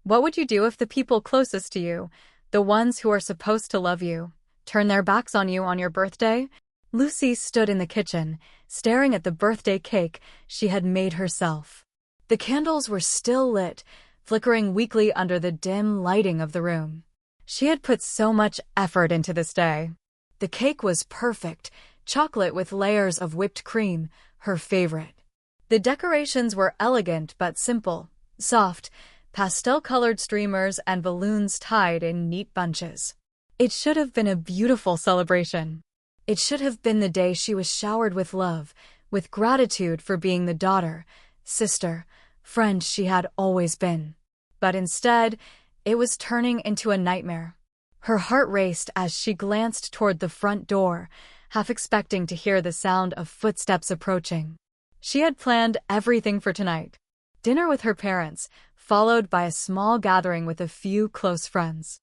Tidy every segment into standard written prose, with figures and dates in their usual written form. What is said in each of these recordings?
What would you do if the people closest to you, the ones who are supposed to love you, turn their backs on you on your birthday? Lucy stood in the kitchen, staring at the birthday cake she had made herself. The candles were still lit, flickering weakly under the dim lighting of the room. She had put so much effort into this day. The cake was perfect, chocolate with layers of whipped cream, her favorite. The decorations were elegant but simple, soft, pastel-colored streamers and balloons tied in neat bunches. It should have been a beautiful celebration. It should have been the day she was showered with love, with gratitude for being the daughter, sister, friend she had always been. But instead, it was turning into a nightmare. Her heart raced as she glanced toward the front door, half expecting to hear the sound of footsteps approaching. She had planned everything for tonight. Dinner with her parents, followed by a small gathering with a few close friends.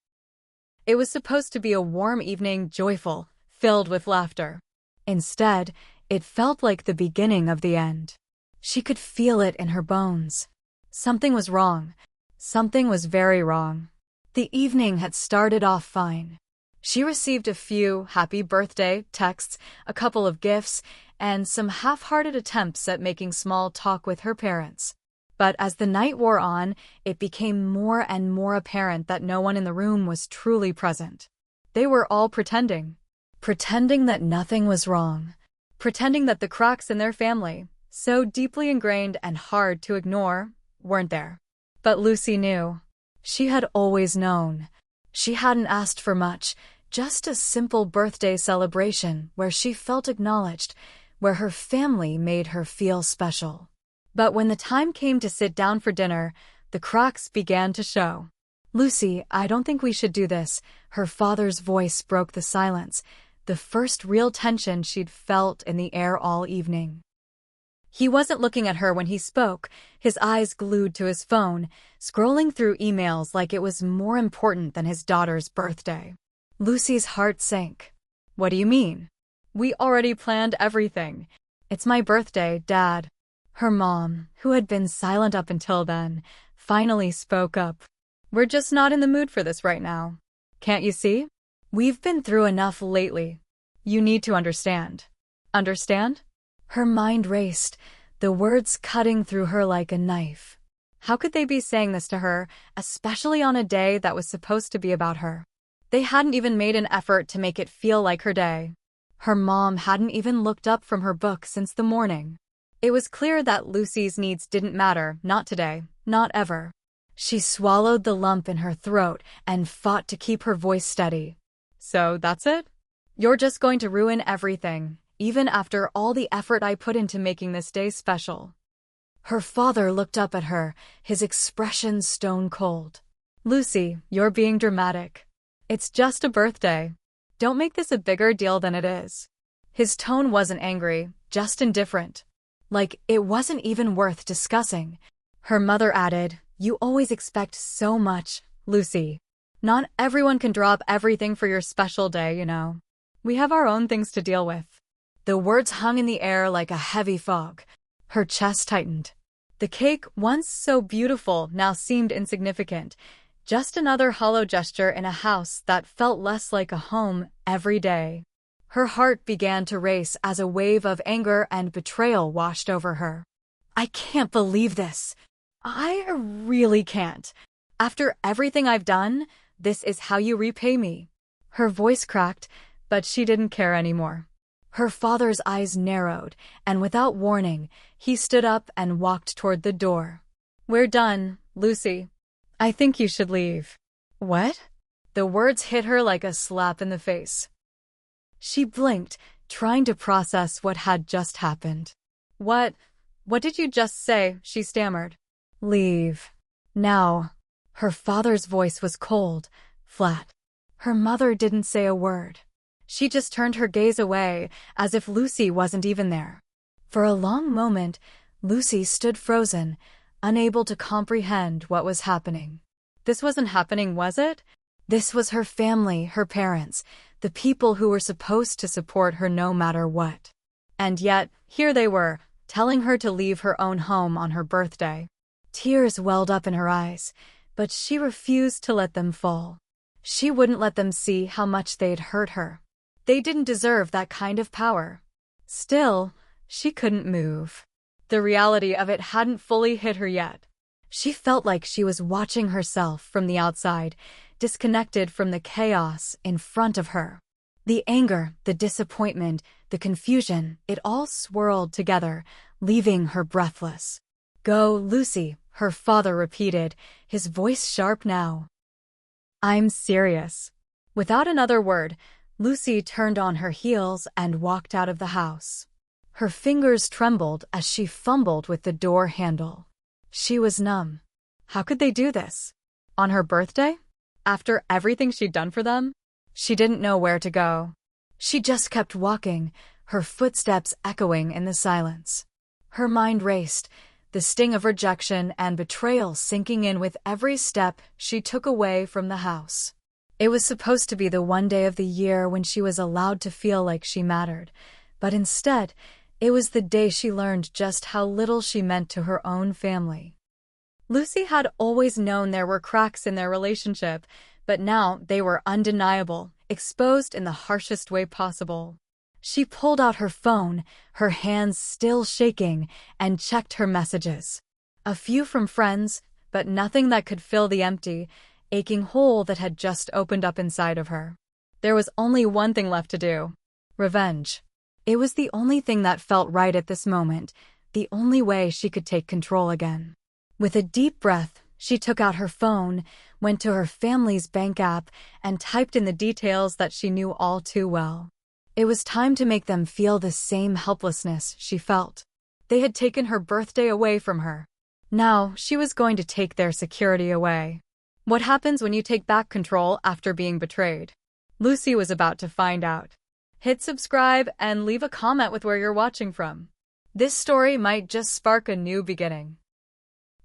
It was supposed to be a warm evening, joyful, filled with laughter. Instead, it felt like the beginning of the end. She could feel it in her bones. Something was wrong. Something was very wrong. The evening had started off fine. She received a few happy birthday texts, a couple of gifts, and some half-hearted attempts at making small talk with her parents. But as the night wore on, it became more and more apparent that no one in the room was truly present. They were all pretending. Pretending that nothing was wrong. Pretending that the cracks in their family, so deeply ingrained and hard to ignore, weren't there. But Lucy knew. She had always known. She hadn't asked for much, just a simple birthday celebration where she felt acknowledged, where her family made her feel special. But when the time came to sit down for dinner, the cracks began to show. "Lucy, I don't think we should do this." Her father's voice broke the silence, the first real tension she'd felt in the air all evening. He wasn't looking at her when he spoke, his eyes glued to his phone, scrolling through emails like it was more important than his daughter's birthday. Lucy's heart sank. "What do you mean? We already planned everything. It's my birthday, Dad." Her mom, who had been silent up until then, finally spoke up. "We're just not in the mood for this right now. Can't you see? We've been through enough lately. You need to understand." Understand? Her mind raced, the words cutting through her like a knife. How could they be saying this to her, especially on a day that was supposed to be about her? They hadn't even made an effort to make it feel like her day. Her mom hadn't even looked up from her book since the morning. It was clear that Lucy's needs didn't matter, not today, not ever. She swallowed the lump in her throat and fought to keep her voice steady. "So that's it? You're just going to ruin everything, even after all the effort I put into making this day special." Her father looked up at her, his expression stone cold. "Lucy, you're being dramatic. It's just a birthday. Don't make this a bigger deal than it is." His tone wasn't angry, just indifferent. Like it wasn't even worth discussing. Her mother added, "You always expect so much, Lucy. Not everyone can drop everything for your special day, you know. We have our own things to deal with." The words hung in the air like a heavy fog. Her chest tightened. The cake, once so beautiful, now seemed insignificant. Just another hollow gesture in a house that felt less like a home every day. Her heart began to race as a wave of anger and betrayal washed over her. "I can't believe this. I really can't. After everything I've done, this is how you repay me." Her voice cracked, but she didn't care anymore. Her father's eyes narrowed, and without warning, he stood up and walked toward the door. "We're done, Lucy. I think you should leave." "What?" The words hit her like a slap in the face. She blinked, trying to process what had just happened. What did you just say?" she stammered. "Leave. Now." Her father's voice was cold, flat. Her mother didn't say a word. She just turned her gaze away, as if Lucy wasn't even there. For a long moment, Lucy stood frozen, unable to comprehend what was happening. This wasn't happening, was it? This was her family, her parents, the people who were supposed to support her no matter what. And yet, here they were, telling her to leave her own home on her birthday. Tears welled up in her eyes. but she refused to let them fall. She wouldn't let them see how much they'd hurt her. They didn't deserve that kind of power. Still, she couldn't move. The reality of it hadn't fully hit her yet. She felt like she was watching herself from the outside, disconnected from the chaos in front of her. The anger, the disappointment, the confusion, it all swirled together, leaving her breathless. "Go, Lucy," her father repeated, his voice sharp now. "I'm serious." Without another word, Lucy turned on her heels and walked out of the house. Her fingers trembled as she fumbled with the door handle. She was numb. How could they do this? On her birthday? After everything she'd done for them? She didn't know where to go. She just kept walking, her footsteps echoing in the silence. Her mind raced, the sting of rejection and betrayal sinking in with every step she took away from the house. It was supposed to be the one day of the year when she was allowed to feel like she mattered, but instead, it was the day she learned just how little she meant to her own family. Lucy had always known there were cracks in their relationship, but now they were undeniable, exposed in the harshest way possible. She pulled out her phone, her hands still shaking, and checked her messages. A few from friends, but nothing that could fill the empty, aching hole that had just opened up inside of her. There was only one thing left to do: revenge. It was the only thing that felt right at this moment, the only way she could take control again. With a deep breath, she took out her phone, went to her family's bank app, and typed in the details that she knew all too well. It was time to make them feel the same helplessness she felt. They had taken her birthday away from her. Now, she was going to take their security away. What happens when you take back control after being betrayed? Lucy was about to find out. Hit subscribe and leave a comment with where you're watching from. This story might just spark a new beginning.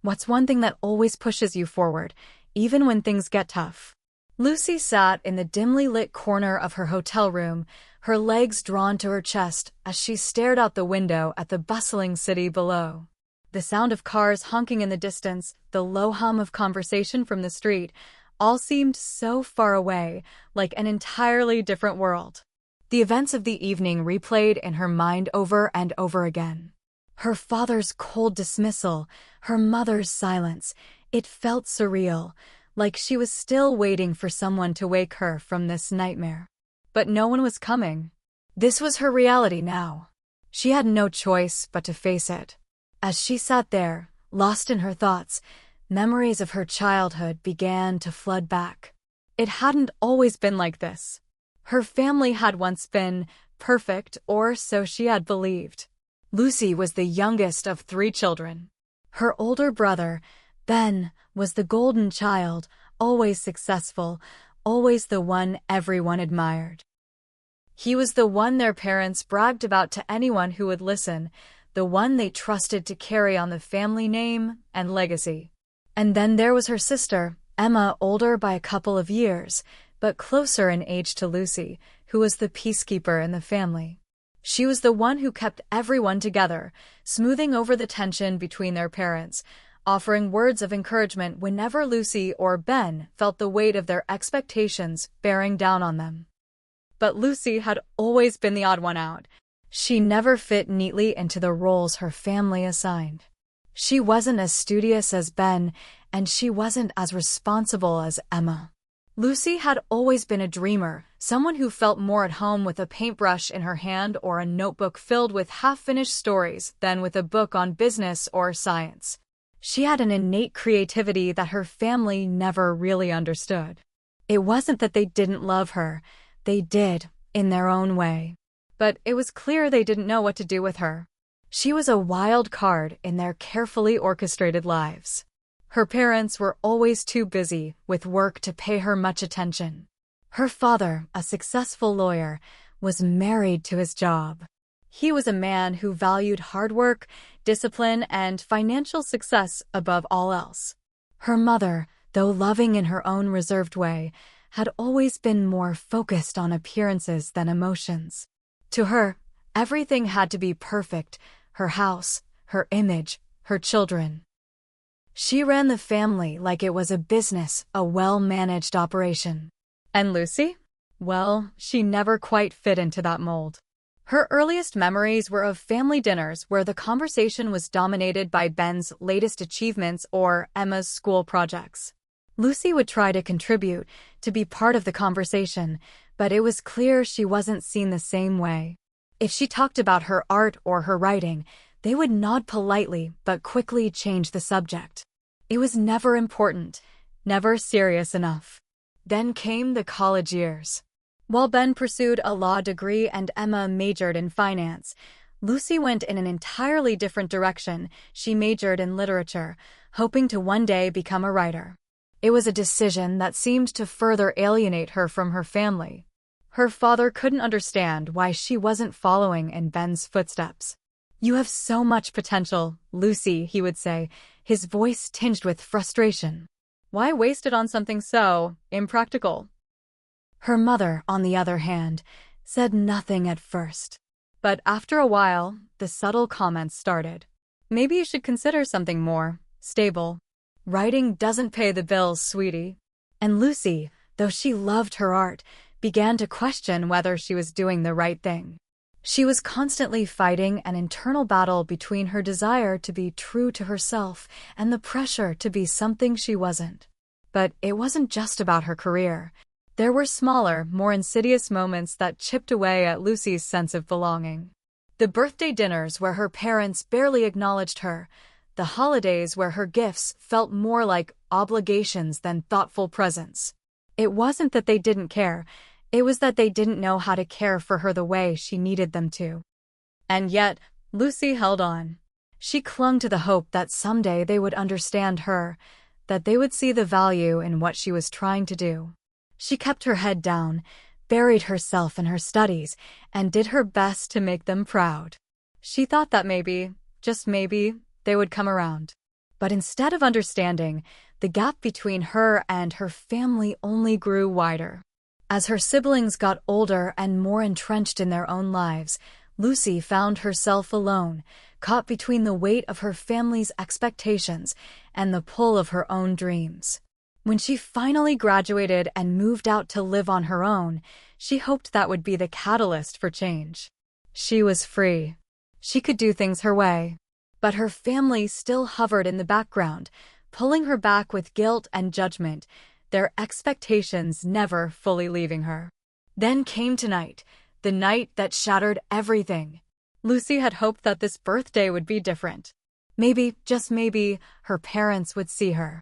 What's one thing that always pushes you forward, even when things get tough? Lucy sat in the dimly lit corner of her hotel room, her legs drawn to her chest as she stared out the window at the bustling city below. The sound of cars honking in the distance, the low hum of conversation from the street, all seemed so far away, like an entirely different world. The events of the evening replayed in her mind over and over again. Her father's cold dismissal, her mother's silence. It felt surreal, like she was still waiting for someone to wake her from this nightmare. But no one was coming. This was her reality now. She had no choice but to face it. As she sat there, lost in her thoughts, memories of her childhood began to flood back. It hadn't always been like this. Her family had once been perfect, or so she had believed. Lucy was the youngest of 3 children. Her older brother, Ben, was the golden child, always successful, always the one everyone admired. He was the one their parents bragged about to anyone who would listen, the one they trusted to carry on the family name and legacy. And then there was her sister, Emma, older by a couple of years, but closer in age to Lucy, who was the peacekeeper in the family. She was the one who kept everyone together, smoothing over the tension between their parents, offering words of encouragement whenever Lucy or Ben felt the weight of their expectations bearing down on them. But Lucy had always been the odd one out. She never fit neatly into the roles her family assigned. She wasn't as studious as Ben, and she wasn't as responsible as Emma. Lucy had always been a dreamer, someone who felt more at home with a paintbrush in her hand or a notebook filled with half-finished stories than with a book on business or science. She had an innate creativity that her family never really understood. It wasn't that they didn't love her. They did, in their own way. But it was clear they didn't know what to do with her. She was a wild card in their carefully orchestrated lives. Her parents were always too busy with work to pay her much attention. Her father, a successful lawyer, was married to his job. He was a man who valued hard work, discipline, and financial success above all else. Her mother, though loving in her own reserved way, had always been more focused on appearances than emotions. To her, everything had to be perfect: her house, her image, her children. She ran the family like it was a business, a well-managed operation. And Lucy? Well, she never quite fit into that mold. Her earliest memories were of family dinners where the conversation was dominated by Ben's latest achievements or Emma's school projects. Lucy would try to contribute, to be part of the conversation, but it was clear she wasn't seen the same way. If she talked about her art or her writing, they would nod politely but quickly change the subject. It was never important, never serious enough. Then came the college years. While Ben pursued a law degree and Emma majored in finance, Lucy went in an entirely different direction. She majored in literature, hoping to one day become a writer. It was a decision that seemed to further alienate her from her family. Her father couldn't understand why she wasn't following in Ben's footsteps. "You have so much potential, Lucy," he would say, his voice tinged with frustration. "Why waste it on something so impractical?" Her mother, on the other hand, said nothing at first. But after a while, the subtle comments started. "Maybe you should consider something more stable. Writing doesn't pay the bills, sweetie." And Lucy, though she loved her art, began to question whether she was doing the right thing. She was constantly fighting an internal battle between her desire to be true to herself and the pressure to be something she wasn't. But it wasn't just about her career. There were smaller, more insidious moments that chipped away at Lucy's sense of belonging. The birthday dinners where her parents barely acknowledged her, the holidays where her gifts felt more like obligations than thoughtful presents. It wasn't that they didn't care, it was that they didn't know how to care for her the way she needed them to. And yet, Lucy held on. She clung to the hope that someday they would understand her, that they would see the value in what she was trying to do. She kept her head down, buried herself in her studies, and did her best to make them proud. She thought that maybe, just maybe, they would come around. But instead of understanding, the gap between her and her family only grew wider. As her siblings got older and more entrenched in their own lives, Lucy found herself alone, caught between the weight of her family's expectations and the pull of her own dreams. When she finally graduated and moved out to live on her own, she hoped that would be the catalyst for change. She was free. She could do things her way. But her family still hovered in the background, pulling her back with guilt and judgment, their expectations never fully leaving her. Then came tonight, the night that shattered everything. Lucy had hoped that this birthday would be different. Maybe, just maybe, her parents would see her.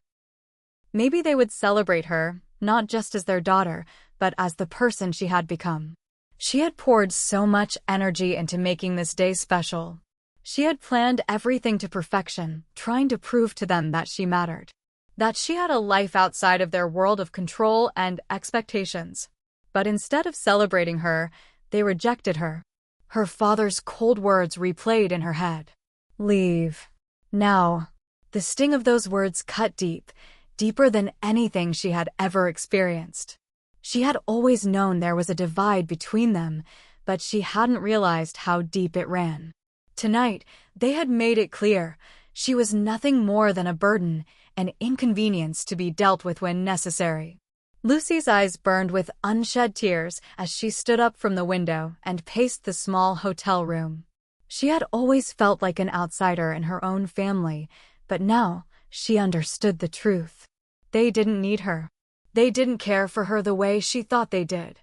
Maybe they would celebrate her, not just as their daughter, but as the person she had become. She had poured so much energy into making this day special. She had planned everything to perfection, trying to prove to them that she mattered, that she had a life outside of their world of control and expectations. But instead of celebrating her, they rejected her. Her father's cold words replayed in her head. "Leave. Now." The sting of those words cut deep, deeper than anything she had ever experienced. She had always known there was a divide between them, but she hadn't realized how deep it ran. Tonight, they had made it clear. She was nothing more than a burden, an inconvenience to be dealt with when necessary. Lucy's eyes burned with unshed tears as she stood up from the window and paced the small hotel room. She had always felt like an outsider in her own family, but now she understood the truth. They didn't need her. They didn't care for her the way she thought they did.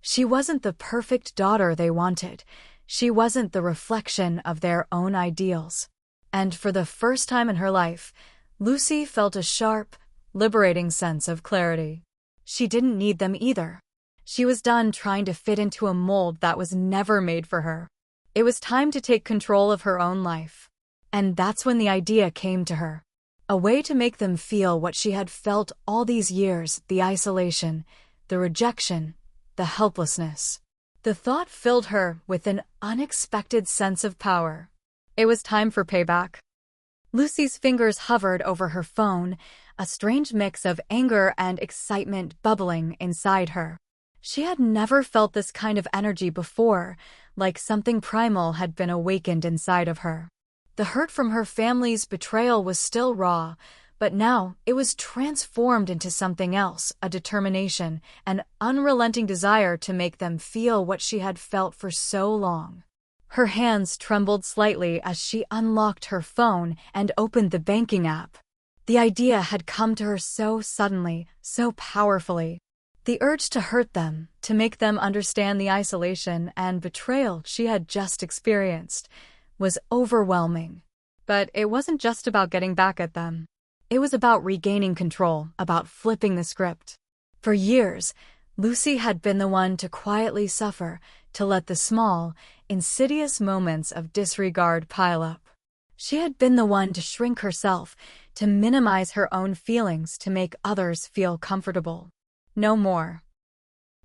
She wasn't the perfect daughter they wanted. She wasn't the reflection of their own ideals. And for the first time in her life, Lucy felt a sharp, liberating sense of clarity. She didn't need them either. She was done trying to fit into a mold that was never made for her. It was time to take control of her own life. And that's when the idea came to her. A way to make them feel what she had felt all these years, the isolation, the rejection, the helplessness. The thought filled her with an unexpected sense of power. It was time for payback. Lucy's fingers hovered over her phone, a strange mix of anger and excitement bubbling inside her. She had never felt this kind of energy before, like something primal had been awakened inside of her. The hurt from her family's betrayal was still raw, but now it was transformed into something else, a determination, an unrelenting desire to make them feel what she had felt for so long. Her hands trembled slightly as she unlocked her phone and opened the banking app. The idea had come to her so suddenly, so powerfully. The urge to hurt them, to make them understand the isolation and betrayal she had just experienced, was overwhelming. But it wasn't just about getting back at them. It was about regaining control, about flipping the script. For years, Lucy had been the one to quietly suffer, to let the small, insidious moments of disregard pile up. She had been the one to shrink herself, to minimize her own feelings to make others feel comfortable. No more.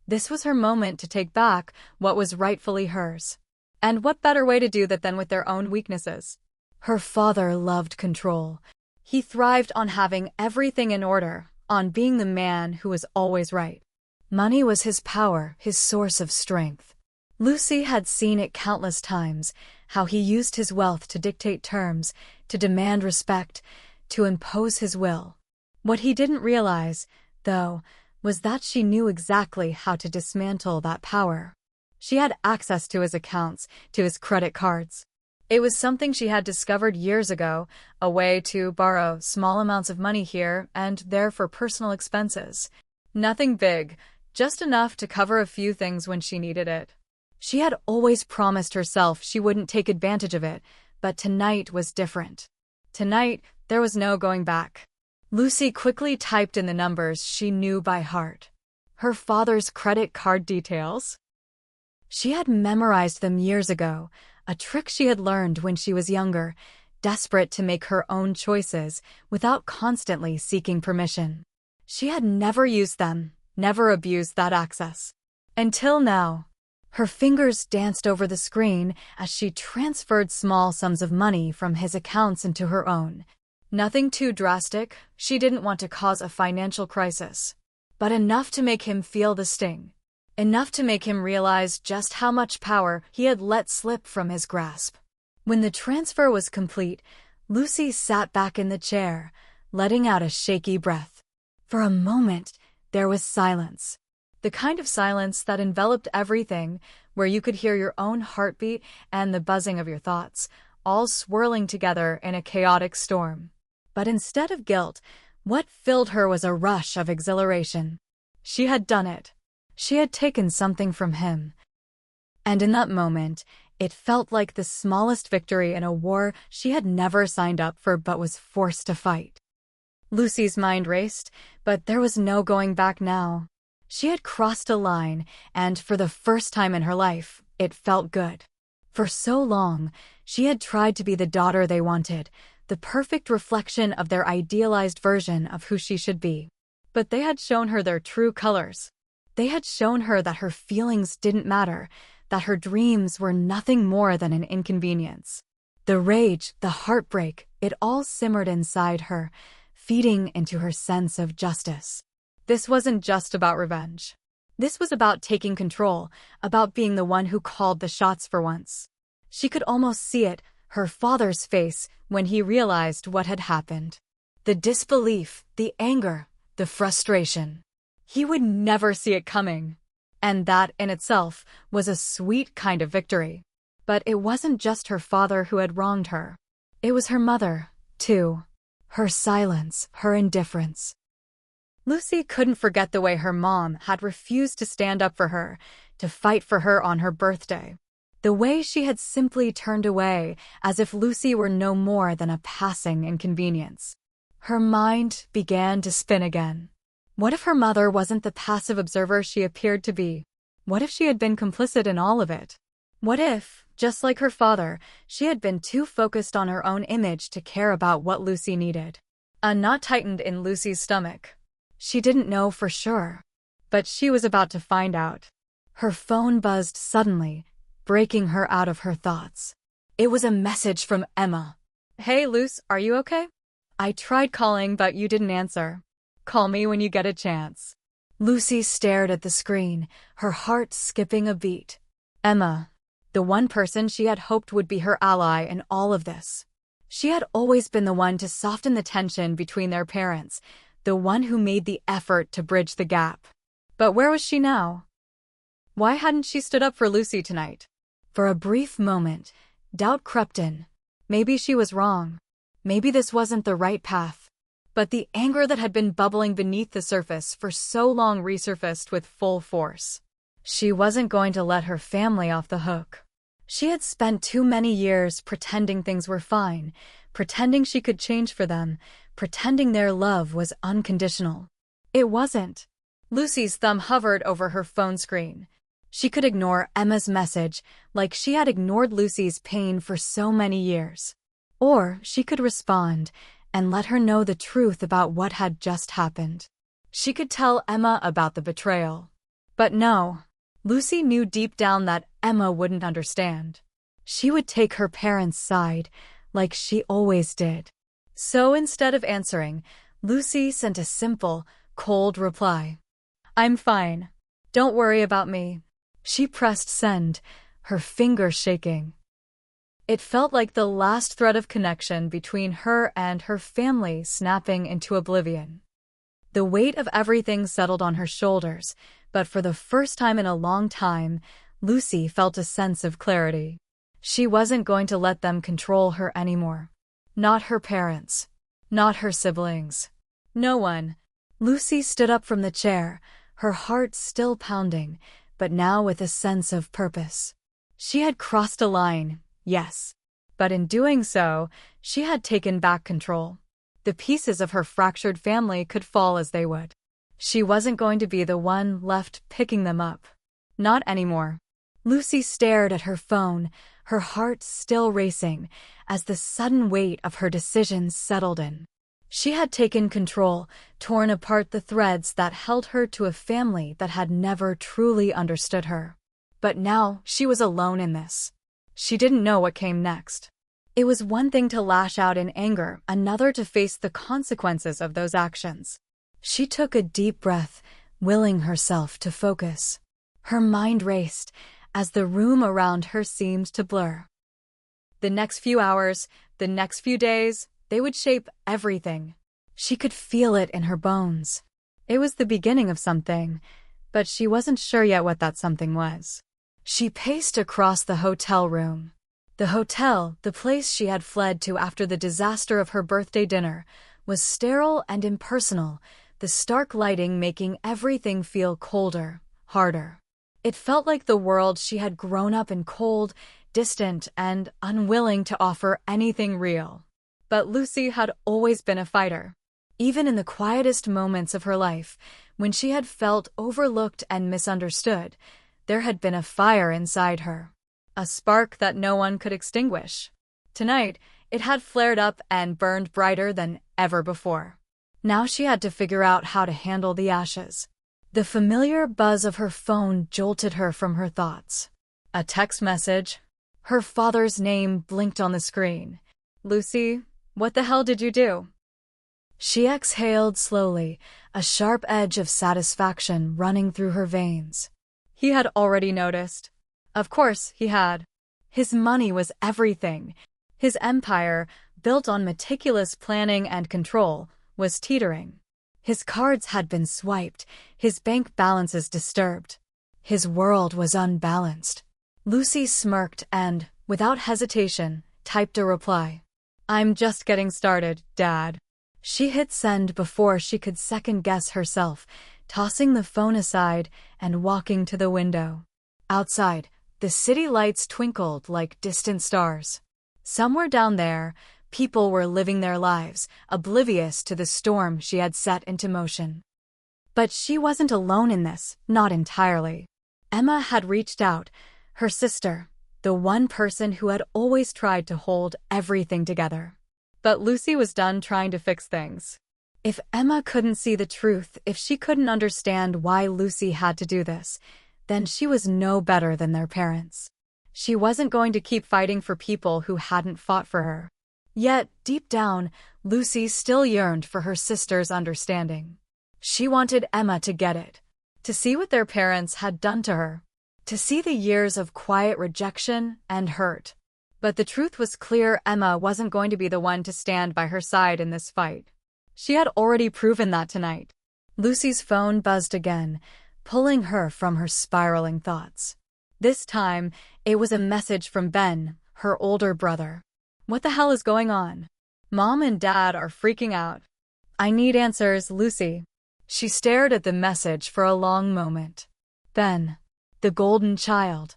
This was her moment to take back what was rightfully hers. And what better way to do that than with their own weaknesses? Her father loved control. He thrived on having everything in order, on being the man who was always right. Money was his power, his source of strength. Lucy had seen it countless times, how he used his wealth to dictate terms, to demand respect, to impose his will. What he didn't realize, though, was that she knew exactly how to dismantle that power. She had access to his accounts, to his credit cards. It was something she had discovered years ago, a way to borrow small amounts of money here and there for personal expenses. Nothing big, just enough to cover a few things when she needed it. She had always promised herself she wouldn't take advantage of it, but tonight was different. Tonight, there was no going back. Lucy quickly typed in the numbers she knew by heart. Her father's credit card details? She had memorized them years ago, a trick she had learned when she was younger, desperate to make her own choices without constantly seeking permission. She had never used them, never abused that access. Until now. Her fingers danced over the screen as she transferred small sums of money from his accounts into her own. Nothing too drastic, she didn't want to cause a financial crisis. But enough to make him feel the sting. Enough to make him realize just how much power he had let slip from his grasp. When the transfer was complete, Lucy sat back in the chair, letting out a shaky breath. For a moment, there was silence. The kind of silence that enveloped everything, where you could hear your own heartbeat and the buzzing of your thoughts, all swirling together in a chaotic storm. But instead of guilt, what filled her was a rush of exhilaration. She had done it. She had taken something from him. And in that moment, it felt like the smallest victory in a war she had never signed up for but was forced to fight. Lucy's mind raced, but there was no going back now. She had crossed a line, and for the first time in her life, it felt good. For so long, she had tried to be the daughter they wanted, the perfect reflection of their idealized version of who she should be. But they had shown her their true colors. They had shown her that her feelings didn't matter, that her dreams were nothing more than an inconvenience. The rage, the heartbreak, it all simmered inside her, feeding into her sense of justice. This wasn't just about revenge. This was about taking control, about being the one who called the shots for once. She could almost see it, her father's face, when he realized what had happened. The disbelief, the anger, the frustration. He would never see it coming. And that, in itself, was a sweet kind of victory. But it wasn't just her father who had wronged her. It was her mother, too. Her silence, her indifference. Lucy couldn't forget the way her mom had refused to stand up for her, to fight for her on her birthday. The way she had simply turned away, as if Lucy were no more than a passing inconvenience. Her mind began to spin again. What if her mother wasn't the passive observer she appeared to be? What if she had been complicit in all of it? What if, just like her father, she had been too focused on her own image to care about what Lucy needed? A knot tightened in Lucy's stomach. She didn't know for sure. But she was about to find out. Her phone buzzed suddenly, breaking her out of her thoughts. It was a message from Emma. "Hey, Luce, are you okay? I tried calling, but you didn't answer. Call me when you get a chance." Lucy stared at the screen, her heart skipping a beat. Emma, the one person she had hoped would be her ally in all of this. She had always been the one to soften the tension between their parents, the one who made the effort to bridge the gap. But where was she now? Why hadn't she stood up for Lucy tonight? For a brief moment, doubt crept in. Maybe she was wrong. Maybe this wasn't the right path. But the anger that had been bubbling beneath the surface for so long resurfaced with full force. She wasn't going to let her family off the hook. She had spent too many years pretending things were fine, pretending she could change for them, pretending their love was unconditional. It wasn't. Lucy's thumb hovered over her phone screen. She could ignore Emma's message like she had ignored Lucy's pain for so many years. Or she could respond and let her know the truth about what had just happened. She could tell Emma about the betrayal. But no, Lucy knew deep down that Emma wouldn't understand. She would take her parents' side, like she always did. So instead of answering, Lucy sent a simple, cold reply. I'm fine. Don't worry about me. She pressed send, her fingers shaking. It felt like the last thread of connection between her and her family snapping into oblivion. The weight of everything settled on her shoulders, but for the first time in a long time, Lucy felt a sense of clarity. She wasn't going to let them control her anymore. Not her parents. Not her siblings. No one. Lucy stood up from the chair, her heart still pounding, but now with a sense of purpose. She had crossed a line, yes. But in doing so, she had taken back control. The pieces of her fractured family could fall as they would. She wasn't going to be the one left picking them up. Not anymore. Lucy stared at her phone, her heart still racing, as the sudden weight of her decisions settled in. She had taken control, torn apart the threads that held her to a family that had never truly understood her. But now she was alone in this. She didn't know what came next. It was one thing to lash out in anger, another to face the consequences of those actions. She took a deep breath, willing herself to focus. Her mind raced as the room around her seemed to blur. The next few hours, the next few days, they would shape everything. She could feel it in her bones. It was the beginning of something, but she wasn't sure yet what that something was. She paced across the hotel room. The hotel, the place she had fled to after the disaster of her birthday dinner, was sterile and impersonal, the stark lighting making everything feel colder, harder. It felt like the world she had grown up in cold, distant, and unwilling to offer anything real. But Lucy had always been a fighter. Even in the quietest moments of her life, when she had felt overlooked and misunderstood, there had been a fire inside her. A spark that no one could extinguish. Tonight, it had flared up and burned brighter than ever before. Now she had to figure out how to handle the ashes. The familiar buzz of her phone jolted her from her thoughts. A text message. Her father's name blinked on the screen. Lucy, what the hell did you do? She exhaled slowly, a sharp edge of satisfaction running through her veins. He had already noticed. Of course he had. His money was everything. His empire, built on meticulous planning and control, was teetering. His cards had been swiped, his bank balances disturbed. His world was unbalanced. Lucy smirked and, without hesitation, typed a reply. I'm just getting started, Dad. She hit send before she could second-guess herself, tossing the phone aside and walking to the window. Outside, the city lights twinkled like distant stars. Somewhere down there, people were living their lives, oblivious to the storm she had set into motion. But she wasn't alone in this, not entirely. Emma had reached out, her sister, the one person who had always tried to hold everything together. But Lucy was done trying to fix things. If Emma couldn't see the truth, if she couldn't understand why Lucy had to do this, then she was no better than their parents. She wasn't going to keep fighting for people who hadn't fought for her. Yet, deep down, Lucy still yearned for her sister's understanding. She wanted Emma to get it, to see what their parents had done to her, to see the years of quiet rejection and hurt. But the truth was clear: Emma wasn't going to be the one to stand by her side in this fight. She had already proven that tonight. Lucy's phone buzzed again, pulling her from her spiraling thoughts. This time, it was a message from Ben, her older brother. What the hell is going on? Mom and Dad are freaking out. I need answers, Lucy. She stared at the message for a long moment. Ben, the golden child.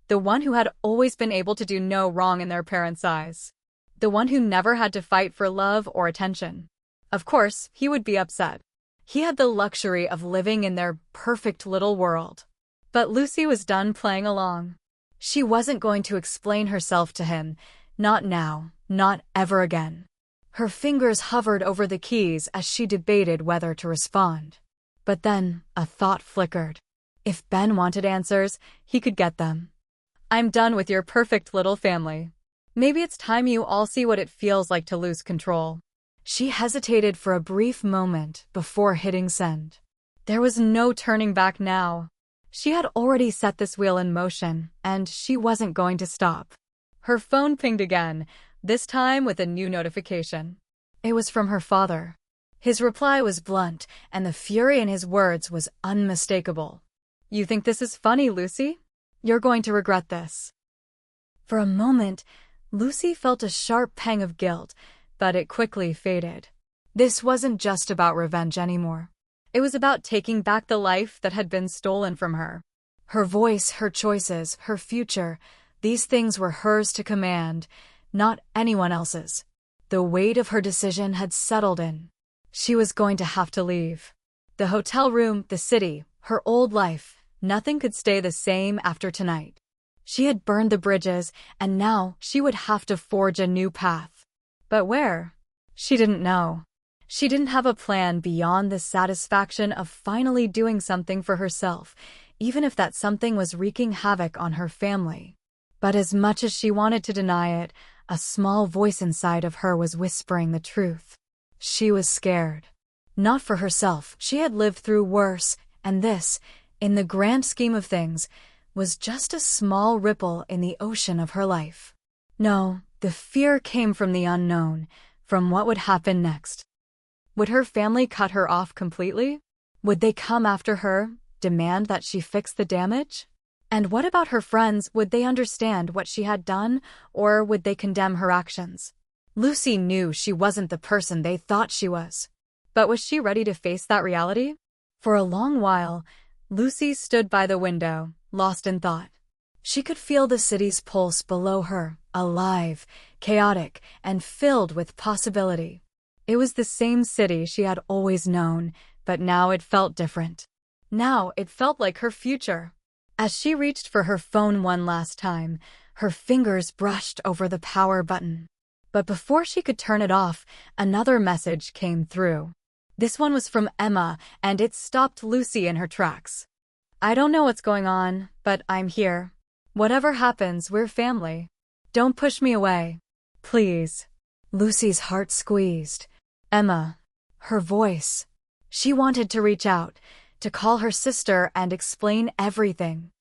The one who had always been able to do no wrong in their parents' eyes. The one who never had to fight for love or attention. Of course, he would be upset. He had the luxury of living in their perfect little world. But Lucy was done playing along. She wasn't going to explain herself to him, not now, not ever again. Her fingers hovered over the keys as she debated whether to respond. But then, a thought flickered. If Ben wanted answers, he could get them. I'm done with your perfect little family. Maybe it's time you all see what it feels like to lose control. She hesitated for a brief moment before hitting send. There was no turning back now. She had already set this wheel in motion, and she wasn't going to stop. Her phone pinged again, this time with a new notification. It was from her father. His reply was blunt, and the fury in his words was unmistakable. You think this is funny, Lucy? You're going to regret this. For a moment, Lucy felt a sharp pang of guilt, but it quickly faded. This wasn't just about revenge anymore. It was about taking back the life that had been stolen from her. Her voice, her choices, her future, these things were hers to command, not anyone else's. The weight of her decision had settled in. She was going to have to leave. The hotel room, the city, her old life, nothing could stay the same after tonight. She had burned the bridges, and now she would have to forge a new path. But where? She didn't know. She didn't have a plan beyond the satisfaction of finally doing something for herself, even if that something was wreaking havoc on her family. But as much as she wanted to deny it, a small voice inside of her was whispering the truth. She was scared. Not for herself. She had lived through worse, and this, in the grand scheme of things, was just a small ripple in the ocean of her life. No, the fear came from the unknown, from what would happen next. Would her family cut her off completely? Would they come after her, demand that she fix the damage? And what about her friends? Would they understand what she had done, or would they condemn her actions? Lucy knew she wasn't the person they thought she was. But was she ready to face that reality? For a long while, Lucy stood by the window, lost in thought. She could feel the city's pulse below her, alive, chaotic, and filled with possibility. It was the same city she had always known, but now it felt different. Now it felt like her future. As she reached for her phone one last time, her fingers brushed over the power button. But before she could turn it off, another message came through. This one was from Emma, and it stopped Lucy in her tracks. I don't know what's going on, but I'm here. Whatever happens, we're family. Don't push me away. Please. Lucy's heart squeezed. Emma. Her voice. She wanted to reach out, to call her sister and explain everything.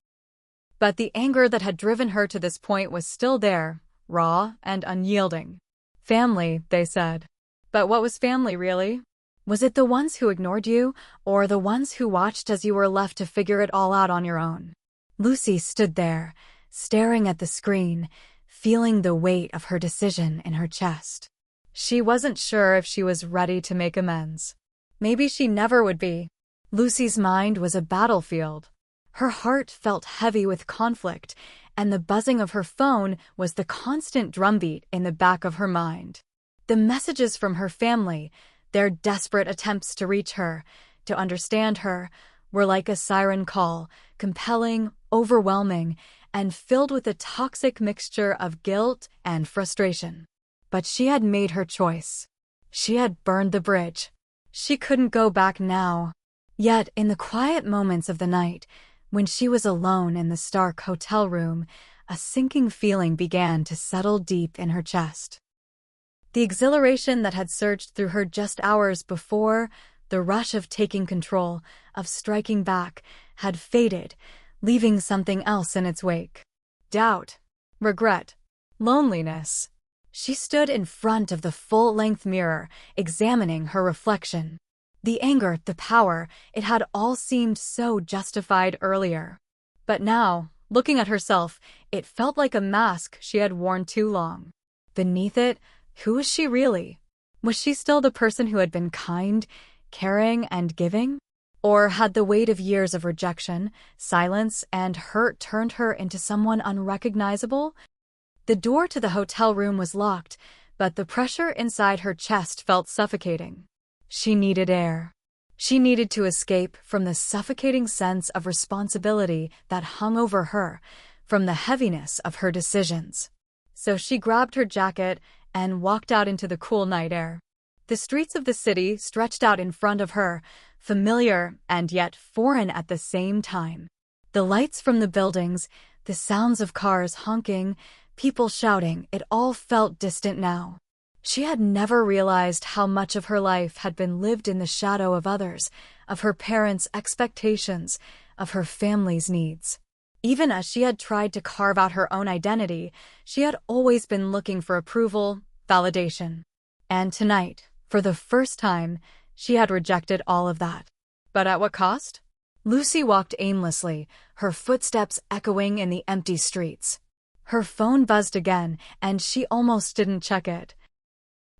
But the anger that had driven her to this point was still there, raw and unyielding. Family, they said. But what was family, really? Was it the ones who ignored you, or the ones who watched as you were left to figure it all out on your own? Lucy stood there, staring at the screen, feeling the weight of her decision in her chest. She wasn't sure if she was ready to make amends. Maybe she never would be. Lucy's mind was a battlefield. Her heart felt heavy with conflict, and the buzzing of her phone was the constant drumbeat in the back of her mind. The messages from her family, their desperate attempts to reach her, to understand her, were like a siren call, compelling, overwhelming, and filled with a toxic mixture of guilt and frustration. But she had made her choice. She had burned the bridge. She couldn't go back now. Yet, in the quiet moments of the night, when she was alone in the stark hotel room, a sinking feeling began to settle deep in her chest. The exhilaration that had surged through her just hours before, the rush of taking control, of striking back, had faded, leaving something else in its wake. Doubt. Regret. Loneliness. She stood in front of the full-length mirror, examining her reflection. The anger, the power, it had all seemed so justified earlier. But now, looking at herself, it felt like a mask she had worn too long. Beneath it, who was she really? Was she still the person who had been kind, caring, and giving? Or had the weight of years of rejection, silence, and hurt turned her into someone unrecognizable? The door to the hotel room was locked, but the pressure inside her chest felt suffocating. She needed air. She needed to escape from the suffocating sense of responsibility that hung over her, from the heaviness of her decisions. So she grabbed her jacket and walked out into the cool night air. The streets of the city stretched out in front of her, familiar and yet foreign at the same time. The lights from the buildings, the sounds of cars honking, people shouting, it all felt distant now. She had never realized how much of her life had been lived in the shadow of others, of her parents' expectations, of her family's needs. Even as she had tried to carve out her own identity, she had always been looking for approval, validation. And tonight, for the first time, she had rejected all of that. But at what cost? Lucy walked aimlessly, her footsteps echoing in the empty streets. Her phone buzzed again, and she almost didn't check it.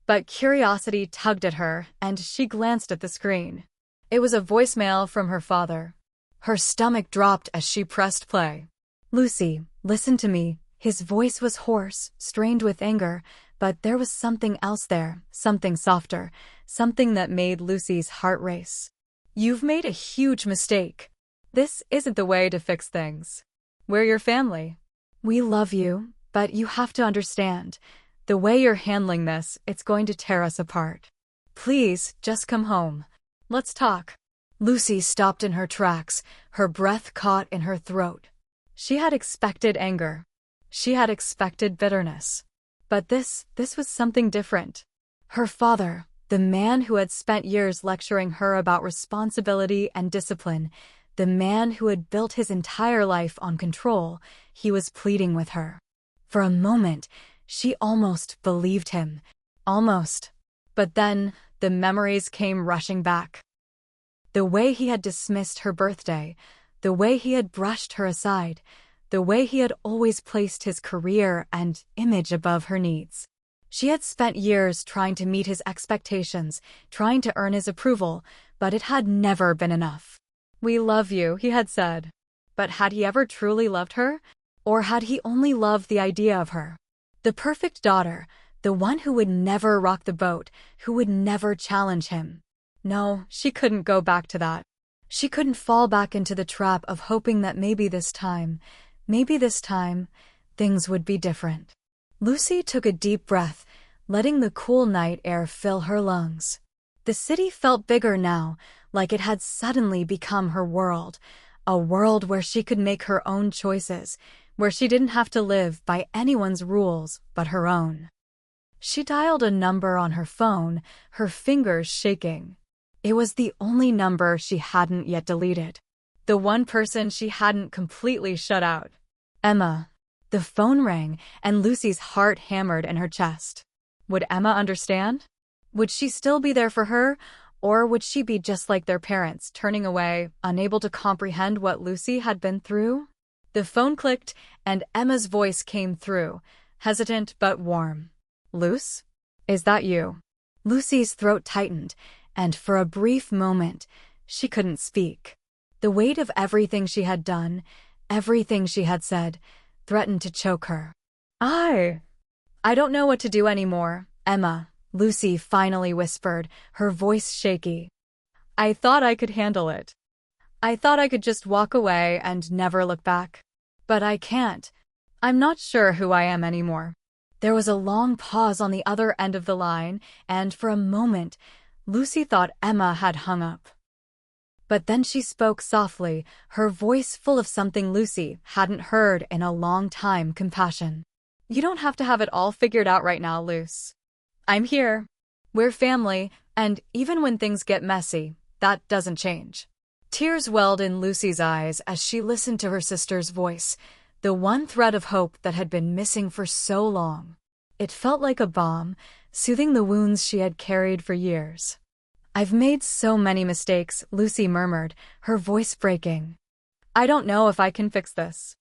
But curiosity tugged at her, and she glanced at the screen. It was a voicemail from her father. Her stomach dropped as she pressed play. "Lucy, listen to me." His voice was hoarse, strained with anger, but there was something else there, something softer, something that made Lucy's heart race. "You've made a huge mistake. This isn't the way to fix things. We're your family. We love you, but you have to understand. The way you're handling this, it's going to tear us apart. Please, just come home. Let's talk." Lucy stopped in her tracks, her breath caught in her throat. She had expected anger. She had expected bitterness. But this was something different. Her father, the man who had spent years lecturing her about responsibility and discipline, the man who had built his entire life on control, he was pleading with her. For a moment, she almost believed him. Almost. But then, the memories came rushing back. The way he had dismissed her birthday, the way he had brushed her aside, the way he had always placed his career and image above her needs. She had spent years trying to meet his expectations, trying to earn his approval, but it had never been enough. "We love you," he had said. But had he ever truly loved her? Or had he only loved the idea of her? The perfect daughter, the one who would never rock the boat, who would never challenge him. No, she couldn't go back to that. She couldn't fall back into the trap of hoping that maybe this time, things would be different. Lucy took a deep breath, letting the cool night air fill her lungs. The city felt bigger now, like it had suddenly become her world, a world where she could make her own choices, where she didn't have to live by anyone's rules but her own. She dialed a number on her phone, her fingers shaking. It was the only number she hadn't yet deleted. The one person she hadn't completely shut out. Emma. The phone rang, and Lucy's heart hammered in her chest. Would Emma understand? Would she still be there for her, or would she be just like their parents, turning away, unable to comprehend what Lucy had been through? The phone clicked, and Emma's voice came through, hesitant but warm. "Luce? Is that you?" Lucy's throat tightened, and for a brief moment, she couldn't speak. The weight of everything she had done, everything she had said, threatened to choke her. I don't know what to do anymore, Emma," Lucy finally whispered, her voice shaky. "I thought I could handle it. I thought I could just walk away and never look back. But I can't. I'm not sure who I am anymore." There was a long pause on the other end of the line, and for a moment, Lucy thought Emma had hung up. But then she spoke softly, her voice full of something Lucy hadn't heard in a long time, compassion. "You don't have to have it all figured out right now, Luce. I'm here. We're family, and even when things get messy, that doesn't change." Tears welled in Lucy's eyes as she listened to her sister's voice, the one thread of hope that had been missing for so long. It felt like a balm, soothing the wounds she had carried for years. "I've made so many mistakes," Lucy murmured, her voice breaking. "I don't know if I can fix this.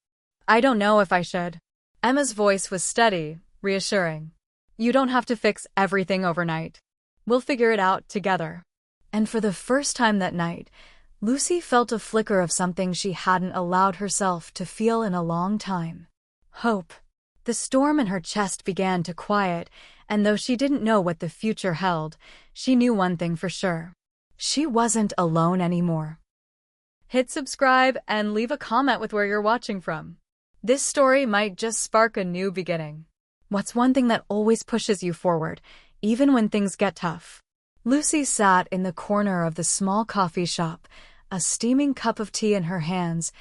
I don't know if I should." Emma's voice was steady, reassuring. "You don't have to fix everything overnight. We'll figure it out together." And for the first time that night, Lucy felt a flicker of something she hadn't allowed herself to feel in a long time. Hope. The storm in her chest began to quiet, and though she didn't know what the future held, she knew one thing for sure. She wasn't alone anymore. Hit subscribe and leave a comment with where you're watching from. This story might just spark a new beginning. What's one thing that always pushes you forward, even when things get tough? Lucy sat in the corner of the small coffee shop, a steaming cup of tea in her hands,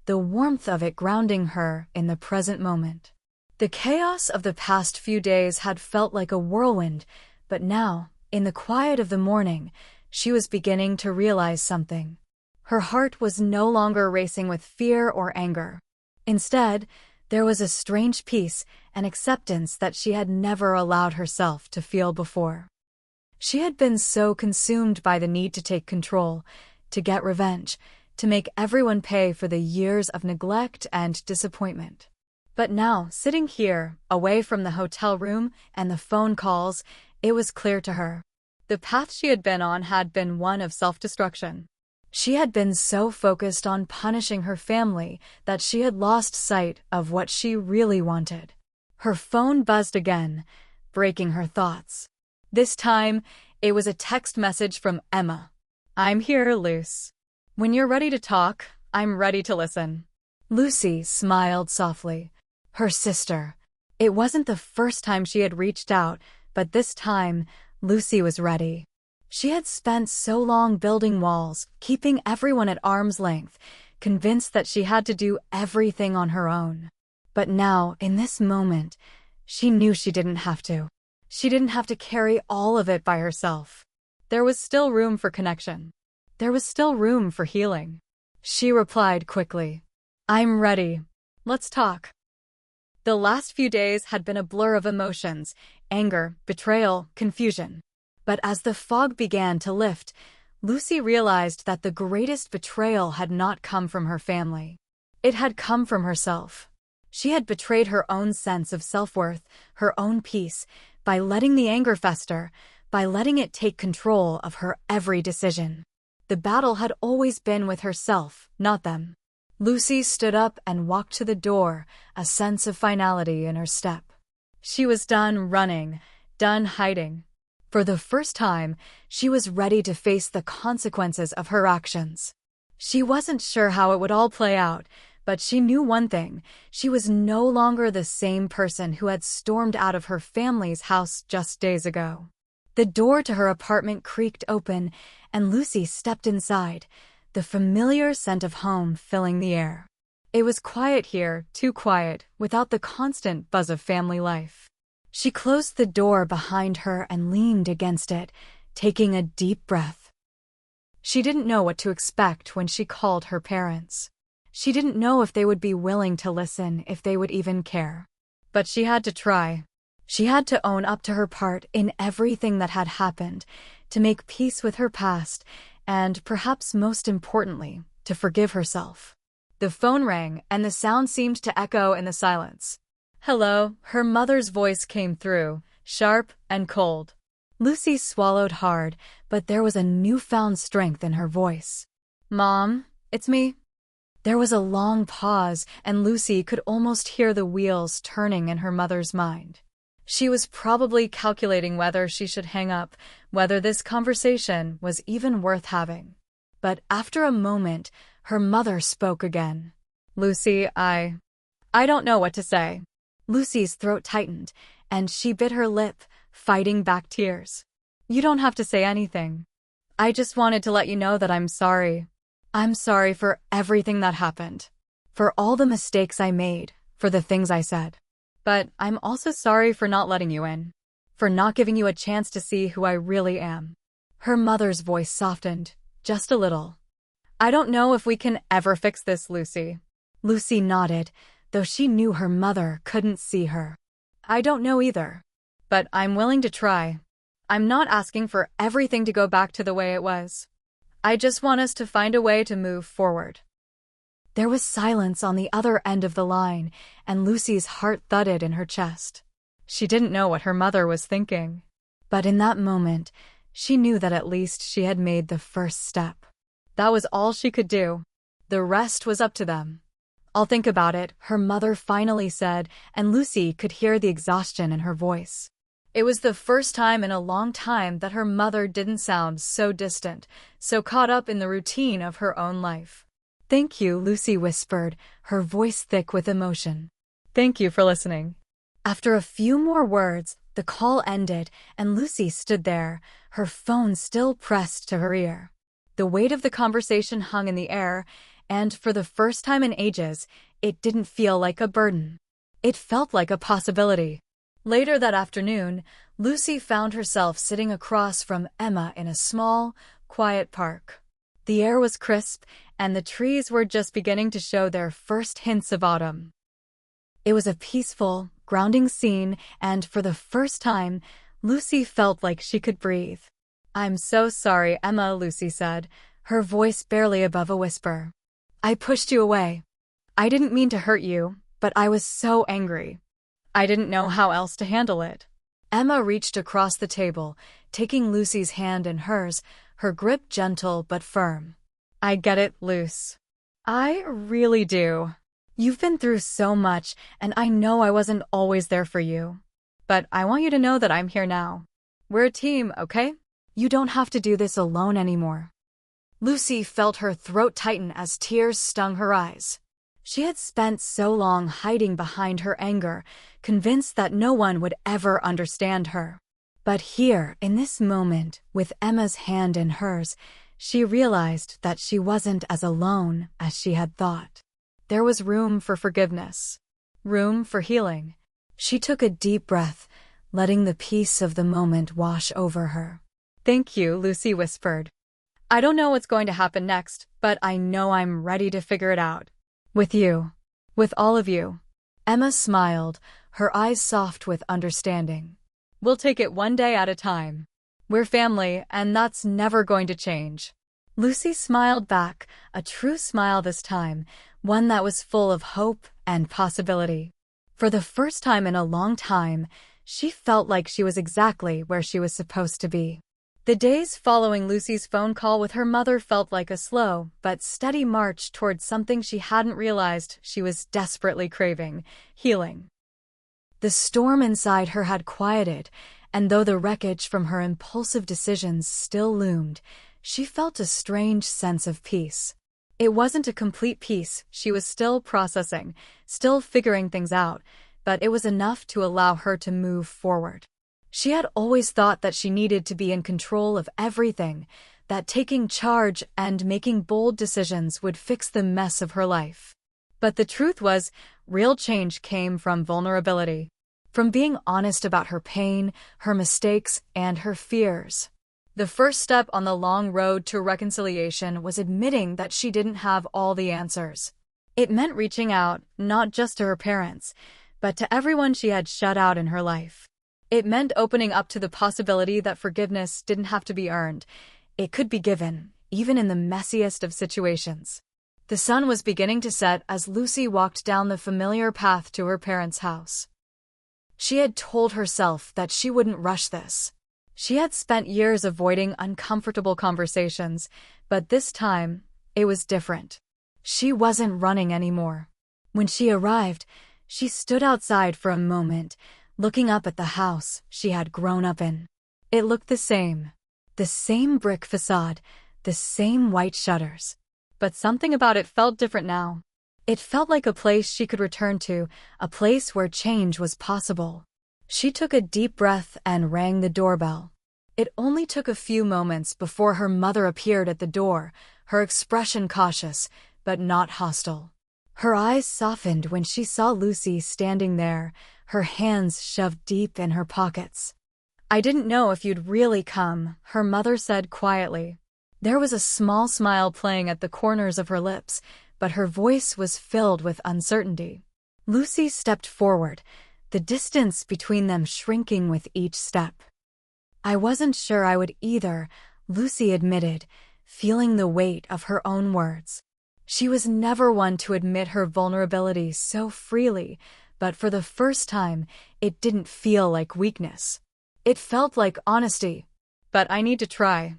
the warmth of it grounding her in the present moment. The chaos of the past few days had felt like a whirlwind, but now, in the quiet of the morning, she was beginning to realize something. Her heart was no longer racing with fear or anger. Instead, there was a strange peace and acceptance that she had never allowed herself to feel before. She had been so consumed by the need to take control, to get revenge, to make everyone pay for the years of neglect and disappointment. But now, sitting here, away from the hotel room and the phone calls, it was clear to her. The path she had been on had been one of self-destruction. She had been so focused on punishing her family that she had lost sight of what she really wanted. Her phone buzzed again, breaking her thoughts. This time, it was a text message from Emma. "I'm here, Luce. When you're ready to talk, I'm ready to listen." Lucy smiled softly. Her sister. It wasn't the first time she had reached out, but this time, Lucy was ready. She had spent so long building walls, keeping everyone at arm's length, convinced that she had to do everything on her own. But now, in this moment, she knew she didn't have to. She didn't have to carry all of it by herself. There was still room for connection. There was still room for healing. She replied quickly, "I'm ready. Let's talk." The last few days had been a blur of emotions, anger, betrayal, confusion. But as the fog began to lift, Lucy realized that the greatest betrayal had not come from her family. It had come from herself. She had betrayed her own sense of self-worth, her own peace, by letting the anger fester, by letting it take control of her every decision. The battle had always been with herself, not them. Lucy stood up and walked to the door, a sense of finality in her step. She was done running, done hiding. For the first time, she was ready to face the consequences of her actions. She wasn't sure how it would all play out, but she knew one thing: she was no longer the same person who had stormed out of her family's house just days ago. The door to her apartment creaked open, and Lucy stepped inside, the familiar scent of home filling the air. It was quiet here, too quiet, without the constant buzz of family life. She closed the door behind her and leaned against it, taking a deep breath. She didn't know what to expect when she called her parents. She didn't know if they would be willing to listen, if they would even care. But she had to try. She had to own up to her part in everything that had happened, to make peace with her past, and, perhaps most importantly, to forgive herself. The phone rang, and the sound seemed to echo in the silence. "Hello," her mother's voice came through, sharp and cold. Lucy swallowed hard, but there was a newfound strength in her voice. "Mom, it's me." There was a long pause, and Lucy could almost hear the wheels turning in her mother's mind. She was probably calculating whether she should hang up, whether this conversation was even worth having. But after a moment, her mother spoke again. "Lucy, I don't know what to say." Lucy's throat tightened, and she bit her lip, fighting back tears. "You don't have to say anything. I just wanted to let you know that I'm sorry. I'm sorry for everything that happened, for all the mistakes I made, for the things I said. But I'm also sorry for not letting you in, for not giving you a chance to see who I really am." Her mother's voice softened, just a little. "I don't know if we can ever fix this, Lucy." Lucy nodded, though she knew her mother couldn't see her. "I don't know either. But I'm willing to try. I'm not asking for everything to go back to the way it was. I just want us to find a way to move forward." There was silence on the other end of the line, and Lucy's heart thudded in her chest. She didn't know what her mother was thinking. But in that moment, she knew that at least she had made the first step. That was all she could do. The rest was up to them. "I'll think about it," her mother finally said, and Lucy could hear the exhaustion in her voice. It was the first time in a long time that her mother didn't sound so distant, so caught up in the routine of her own life. "Thank you," Lucy whispered, her voice thick with emotion. "Thank you for listening." After a few more words, the call ended, and Lucy stood there, her phone still pressed to her ear. The weight of the conversation hung in the air, and for the first time in ages, it didn't feel like a burden. It felt like a possibility. Later that afternoon, Lucy found herself sitting across from Emma in a small, quiet park. The air was crisp, and the trees were just beginning to show their first hints of autumn. It was a peaceful, grounding scene, and for the first time, Lucy felt like she could breathe. "I'm so sorry, Emma," Lucy said, her voice barely above a whisper. "I pushed you away. I didn't mean to hurt you, but I was so angry. I didn't know how else to handle it." Emma reached across the table, taking Lucy's hand in hers, her grip gentle but firm. "I get it, Luce. I really do. You've been through so much, and I know I wasn't always there for you. But I want you to know that I'm here now. We're a team, okay? You don't have to do this alone anymore." Lucy felt her throat tighten as tears stung her eyes. She had spent so long hiding behind her anger, convinced that no one would ever understand her. But here, in this moment, with Emma's hand in hers, she realized that she wasn't as alone as she had thought. There was room for forgiveness, room for healing. She took a deep breath, letting the peace of the moment wash over her. "Thank you," Lucy whispered. "I don't know what's going to happen next, but I know I'm ready to figure it out. With you. With all of you." Emma smiled, her eyes soft with understanding. "We'll take it one day at a time. We're family, and that's never going to change." Lucy smiled back, a true smile this time, one that was full of hope and possibility. For the first time in a long time, she felt like she was exactly where she was supposed to be. The days following Lucy's phone call with her mother felt like a slow but steady march towards something she hadn't realized she was desperately craving: healing. The storm inside her had quieted, and though the wreckage from her impulsive decisions still loomed, she felt a strange sense of peace. It wasn't a complete peace, she was still processing, still figuring things out, but it was enough to allow her to move forward. She had always thought that she needed to be in control of everything, that taking charge and making bold decisions would fix the mess of her life. But the truth was, real change came from vulnerability, from being honest about her pain, her mistakes, and her fears. The first step on the long road to reconciliation was admitting that she didn't have all the answers. It meant reaching out, not just to her parents, but to everyone she had shut out in her life. It meant opening up to the possibility that forgiveness didn't have to be earned. It could be given, even in the messiest of situations. The sun was beginning to set as Lucy walked down the familiar path to her parents' house. She had told herself that she wouldn't rush this. She had spent years avoiding uncomfortable conversations, but this time, it was different. She wasn't running anymore. When she arrived, she stood outside for a moment, looking up at the house she had grown up in. It looked the same brick facade, the same white shutters. But something about it felt different now. It felt like a place she could return to, a place where change was possible. She took a deep breath and rang the doorbell. It only took a few moments before her mother appeared at the door, her expression cautious, but not hostile. Her eyes softened when she saw Lucy standing there, her hands shoved deep in her pockets. "I didn't know if you'd really come," her mother said quietly. There was a small smile playing at the corners of her lips, but her voice was filled with uncertainty. Lucy stepped forward, the distance between them shrinking with each step. "I wasn't sure I would either," Lucy admitted, feeling the weight of her own words. She was never one to admit her vulnerability so freely, but for the first time, it didn't feel like weakness. It felt like honesty. "But I need to try.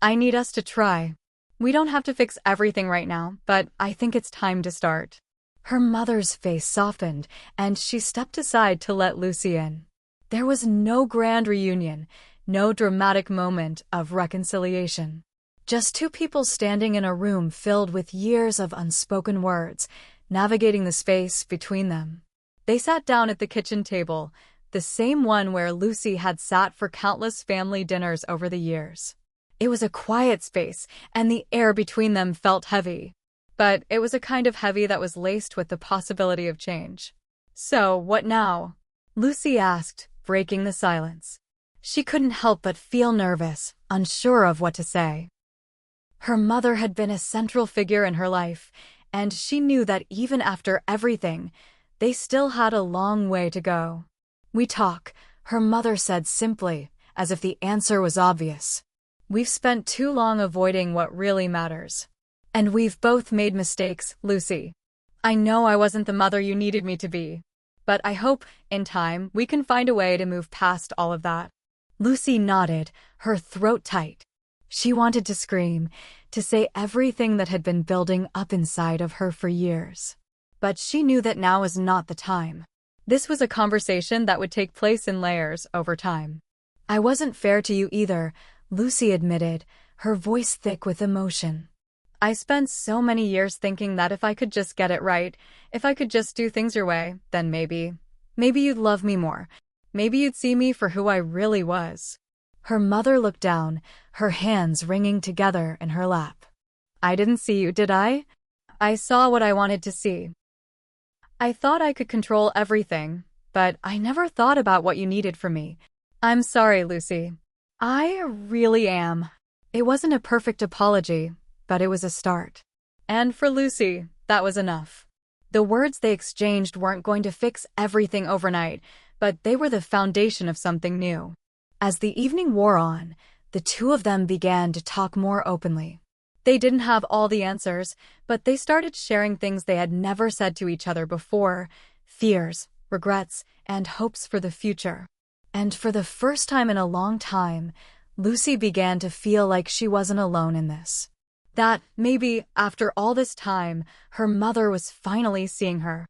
I need us to try. We don't have to fix everything right now, but I think it's time to start." Her mother's face softened, and she stepped aside to let Lucy in. There was no grand reunion, no dramatic moment of reconciliation. Just two people standing in a room filled with years of unspoken words, navigating the space between them. They sat down at the kitchen table, the same one where Lucy had sat for countless family dinners over the years. It was a quiet space, and the air between them felt heavy. But it was a kind of heavy that was laced with the possibility of change. "So, what now?" Lucy asked, breaking the silence. She couldn't help but feel nervous, unsure of what to say. Her mother had been a central figure in her life, and she knew that even after everything, they still had a long way to go. "We talk," her mother said simply, as if the answer was obvious. "We've spent too long avoiding what really matters. And we've both made mistakes, Lucy. I know I wasn't the mother you needed me to be. But I hope, in time, we can find a way to move past all of that." Lucy nodded, her throat tight. She wanted to scream, to say everything that had been building up inside of her for years. But she knew that now was not the time. This was a conversation that would take place in layers over time. "I wasn't fair to you either," Lucy admitted, her voice thick with emotion. "I spent so many years thinking that if I could just get it right, if I could just do things your way, then maybe you'd love me more. Maybe you'd see me for who I really was." Her mother looked down, her hands wringing together in her lap. "I didn't see you, did I? I saw what I wanted to see. I thought I could control everything, but I never thought about what you needed from me. I'm sorry, Lucy. I really am." It wasn't a perfect apology, but it was a start. And for Lucy, that was enough. The words they exchanged weren't going to fix everything overnight, but they were the foundation of something new. As the evening wore on, the two of them began to talk more openly. They didn't have all the answers, but they started sharing things they had never said to each other before: fears, regrets, and hopes for the future. And for the first time in a long time, Lucy began to feel like she wasn't alone in this. That, maybe, after all this time, her mother was finally seeing her.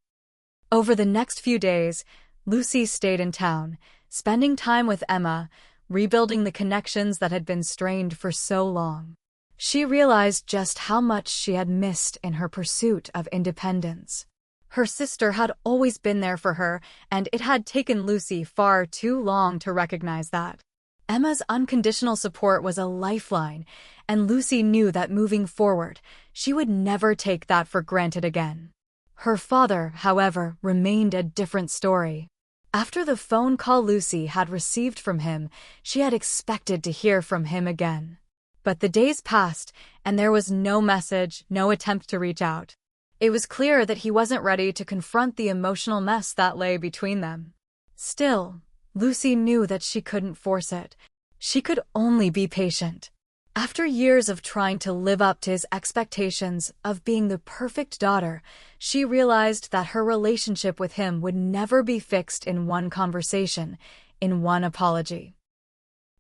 Over the next few days, Lucy stayed in town, spending time with Emma, rebuilding the connections that had been strained for so long. She realized just how much she had missed in her pursuit of independence. Her sister had always been there for her, and it had taken Lucy far too long to recognize that. Emma's unconditional support was a lifeline, and Lucy knew that moving forward, she would never take that for granted again. Her father, however, remained a different story. After the phone call Lucy had received from him, she had expected to hear from him again. But the days passed, and there was no message, no attempt to reach out. It was clear that he wasn't ready to confront the emotional mess that lay between them. Still, Lucy knew that she couldn't force it. She could only be patient. After years of trying to live up to his expectations of being the perfect daughter, she realized that her relationship with him would never be fixed in one conversation, in one apology.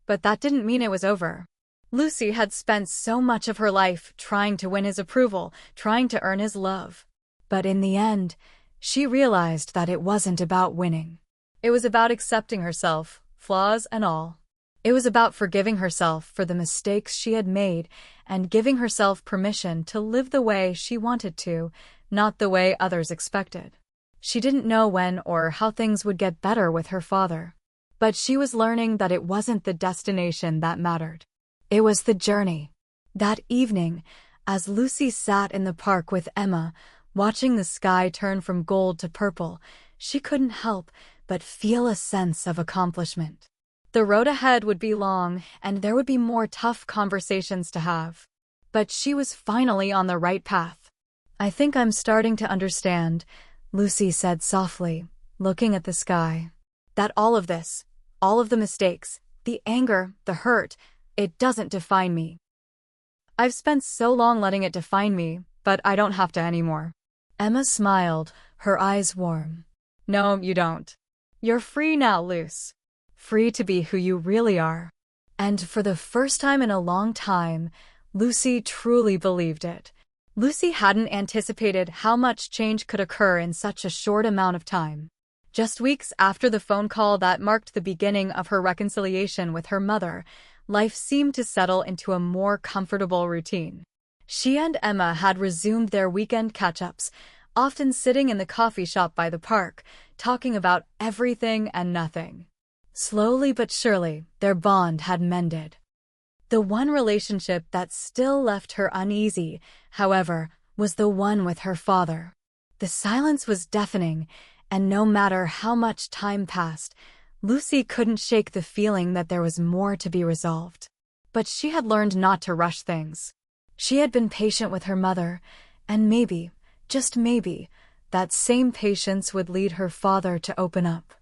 But that didn't mean it was over. Lucy had spent so much of her life trying to win his approval, trying to earn his love. But in the end, she realized that it wasn't about winning. It was about accepting herself, flaws and all. It was about forgiving herself for the mistakes she had made and giving herself permission to live the way she wanted to, not the way others expected. She didn't know when or how things would get better with her father. But she was learning that it wasn't the destination that mattered. It was the journey. That evening, as Lucy sat in the park with Emma, watching the sky turn from gold to purple, she couldn't help but feel a sense of accomplishment. The road ahead would be long, and there would be more tough conversations to have. But she was finally on the right path. "I think I'm starting to understand," Lucy said softly, looking at the sky. That all of this, all of the mistakes, the anger, the hurt, it doesn't define me. I've spent so long letting it define me, but I don't have to anymore. Emma smiled, her eyes warm. No, you don't. You're free now, Luce. Free to be who you really are. And for the first time in a long time, Lucy truly believed it. Lucy hadn't anticipated how much change could occur in such a short amount of time. Just weeks after the phone call that marked the beginning of her reconciliation with her mother, life seemed to settle into a more comfortable routine. She and Emma had resumed their weekend catch-ups, often sitting in the coffee shop by the park, talking about everything and nothing. Slowly but surely, their bond had mended. The one relationship that still left her uneasy, however, was the one with her father. The silence was deafening, and no matter how much time passed, Lucy couldn't shake the feeling that there was more to be resolved. But she had learned not to rush things. She had been patient with her mother, and maybe, just maybe, that same patience would lead her father to open up.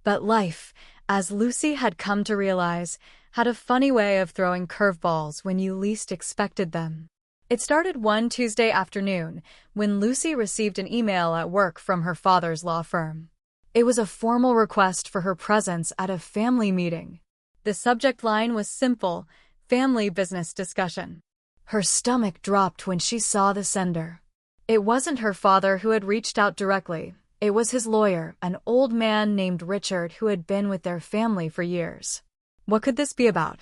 But life, as Lucy had come to realize, had a funny way of throwing curveballs when you least expected them. It started one Tuesday afternoon, when Lucy received an email at work from her father's law firm. It was a formal request for her presence at a family meeting. The subject line was simple: family business discussion. Her stomach dropped when she saw the sender. It wasn't her father who had reached out directly. It was his lawyer, an old man named Richard who had been with their family for years. What could this be about?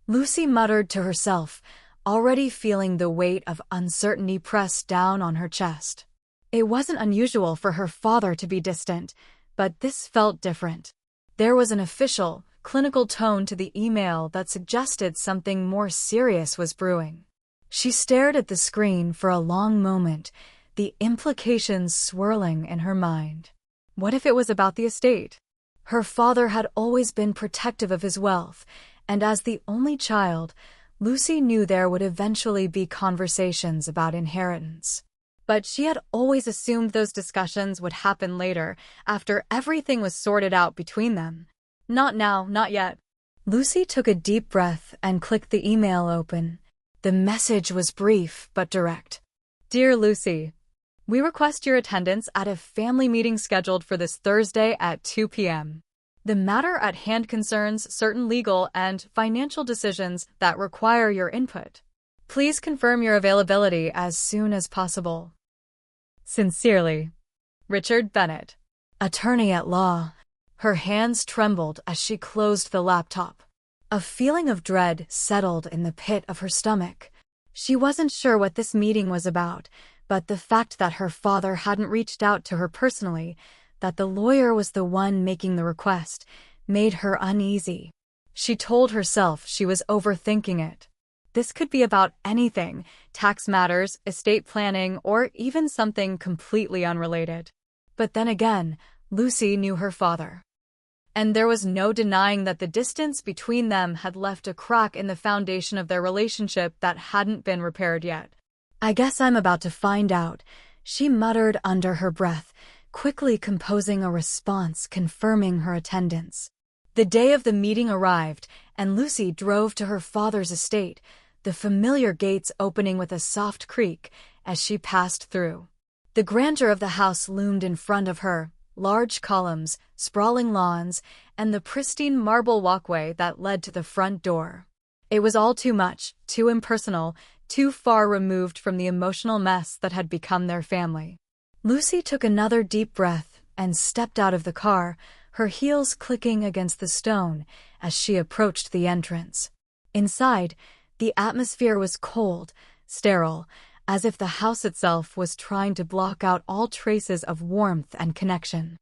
Lucy muttered to herself, already feeling the weight of uncertainty press down on her chest. It wasn't unusual for her father to be distant, but this felt different. There was an official, clinical tone to the email that suggested something more serious was brewing. She stared at the screen for a long moment, the implications swirling in her mind. What if it was about the estate? Her father had always been protective of his wealth, and as the only child, Lucy knew there would eventually be conversations about inheritance. But she had always assumed those discussions would happen later, after everything was sorted out between them. Not now, not yet. Lucy took a deep breath and clicked the email open. The message was brief but direct. Dear Lucy, we request your attendance at a family meeting scheduled for this Thursday at 2 p.m. The matter at hand concerns certain legal and financial decisions that require your input. Please confirm your availability as soon as possible. Sincerely, Richard Bennett, attorney at law. Her hands trembled as she closed the laptop. A feeling of dread settled in the pit of her stomach. She wasn't sure what this meeting was about, but the fact that her father hadn't reached out to her personally, that the lawyer was the one making the request, made her uneasy. She told herself she was overthinking it. This could be about anything: tax matters, estate planning, or even something completely unrelated. But then again, Lucy knew her father. And there was no denying that the distance between them had left a crack in the foundation of their relationship that hadn't been repaired yet. I guess I'm about to find out, she muttered under her breath, quickly composing a response confirming her attendance. The day of the meeting arrived, and Lucy drove to her father's estate, the familiar gates opening with a soft creak as she passed through. The grandeur of the house loomed in front of her: large columns, sprawling lawns, and the pristine marble walkway that led to the front door. It was all too much, too impersonal, too far removed from the emotional mess that had become their family. Lucy took another deep breath and stepped out of the car, her heels clicking against the stone as she approached the entrance. Inside, the atmosphere was cold, sterile, as if the house itself was trying to block out all traces of warmth and connection.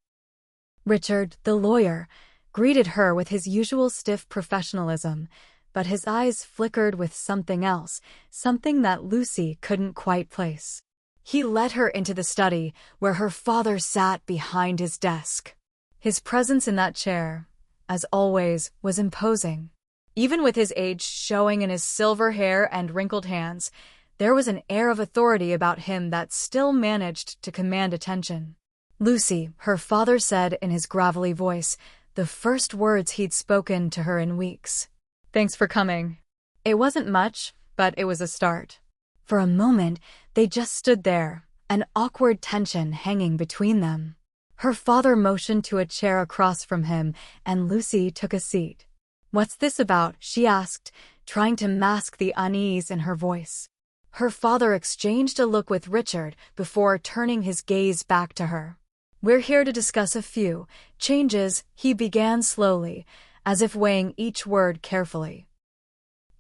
Richard, the lawyer, greeted her with his usual stiff professionalism, but his eyes flickered with something else, something that Lucy couldn't quite place. He led her into the study, where her father sat behind his desk. His presence in that chair, as always, was imposing. Even with his age showing in his silver hair and wrinkled hands, there was an air of authority about him that still managed to command attention. Lucy, her father said in his gravelly voice, the first words he'd spoken to her in weeks. Thanks for coming. It wasn't much, but it was a start. For a moment, they just stood there, an awkward tension hanging between them. Her father motioned to a chair across from him, and Lucy took a seat. What's this about? She asked, trying to mask the unease in her voice. Her father exchanged a look with Richard before turning his gaze back to her. We're here to discuss a few changes, he began slowly, as if weighing each word carefully.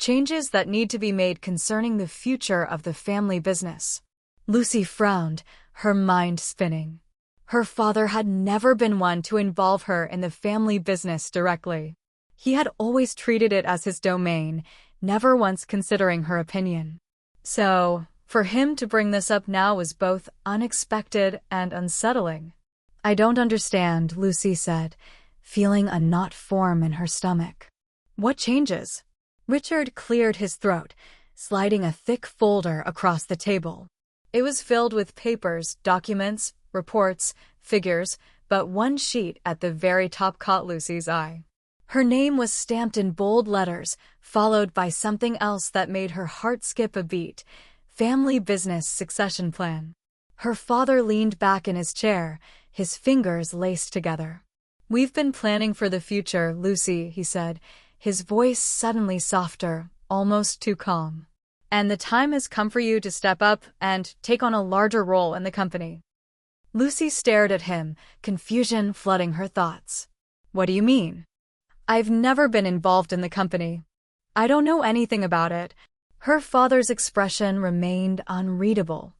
Changes that need to be made concerning the future of the family business. Lucy frowned, her mind spinning. Her father had never been one to involve her in the family business directly. He had always treated it as his domain, never once considering her opinion. So, for him to bring this up now was both unexpected and unsettling. I don't understand, Lucy said, feeling a knot form in her stomach. What changes? Richard cleared his throat, sliding a thick folder across the table. It was filled with papers, documents, reports, figures, but one sheet at the very top caught Lucy's eye. Her name was stamped in bold letters, followed by something else that made her heart skip a beat: Family Business Succession Plan. Her father leaned back in his chair, his fingers laced together. We've been planning for the future, Lucy, he said, his voice suddenly softer, almost too calm. And the time has come for you to step up and take on a larger role in the company. Lucy stared at him, confusion flooding her thoughts. What do you mean? I've never been involved in the company. I don't know anything about it. Her father's expression remained unreadable.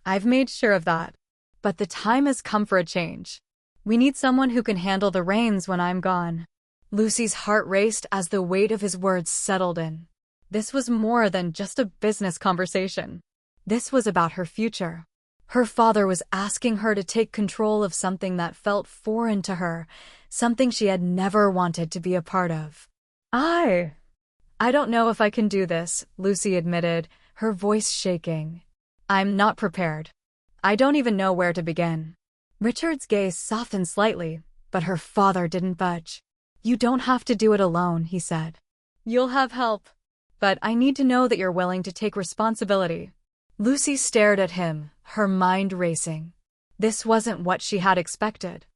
I've made sure of that. But the time has come for a change. We need someone who can handle the reins when I'm gone. Lucy's heart raced as the weight of his words settled in. This was more than just a business conversation. This was about her future. Her father was asking her to take control of something that felt foreign to her, something she had never wanted to be a part of. I don't know if I can do this, Lucy admitted, her voice shaking. I'm not prepared. I don't even know where to begin. Richard's gaze softened slightly, but her father didn't budge. You don't have to do it alone, he said. You'll have help. But I need to know that you're willing to take responsibility. Lucy stared at him, her mind racing. This wasn't what she had expected.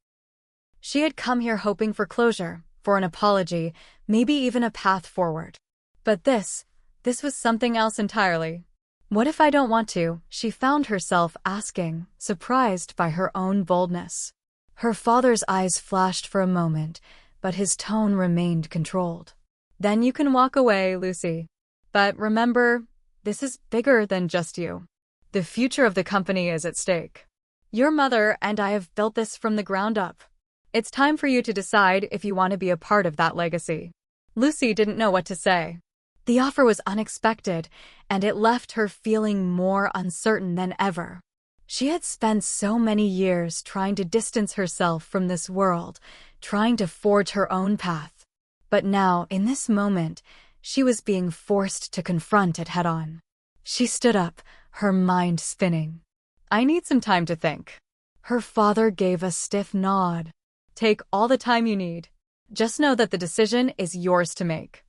She had come here hoping for closure, for an apology, maybe even a path forward. But this was something else entirely. What if I don't want to? She found herself asking, surprised by her own boldness. Her father's eyes flashed for a moment, but his tone remained controlled. Then you can walk away, Lucy. But remember, this is bigger than just you. The future of the company is at stake. Your mother and I have built this from the ground up. It's time for you to decide if you want to be a part of that legacy. Lucy didn't know what to say. The offer was unexpected, and it left her feeling more uncertain than ever. She had spent so many years trying to distance herself from this world, trying to forge her own path. But now, in this moment, she was being forced to confront it head-on. She stood up, her mind spinning. I need some time to think. Her father gave a stiff nod. Take all the time you need. Just know that the decision is yours to make.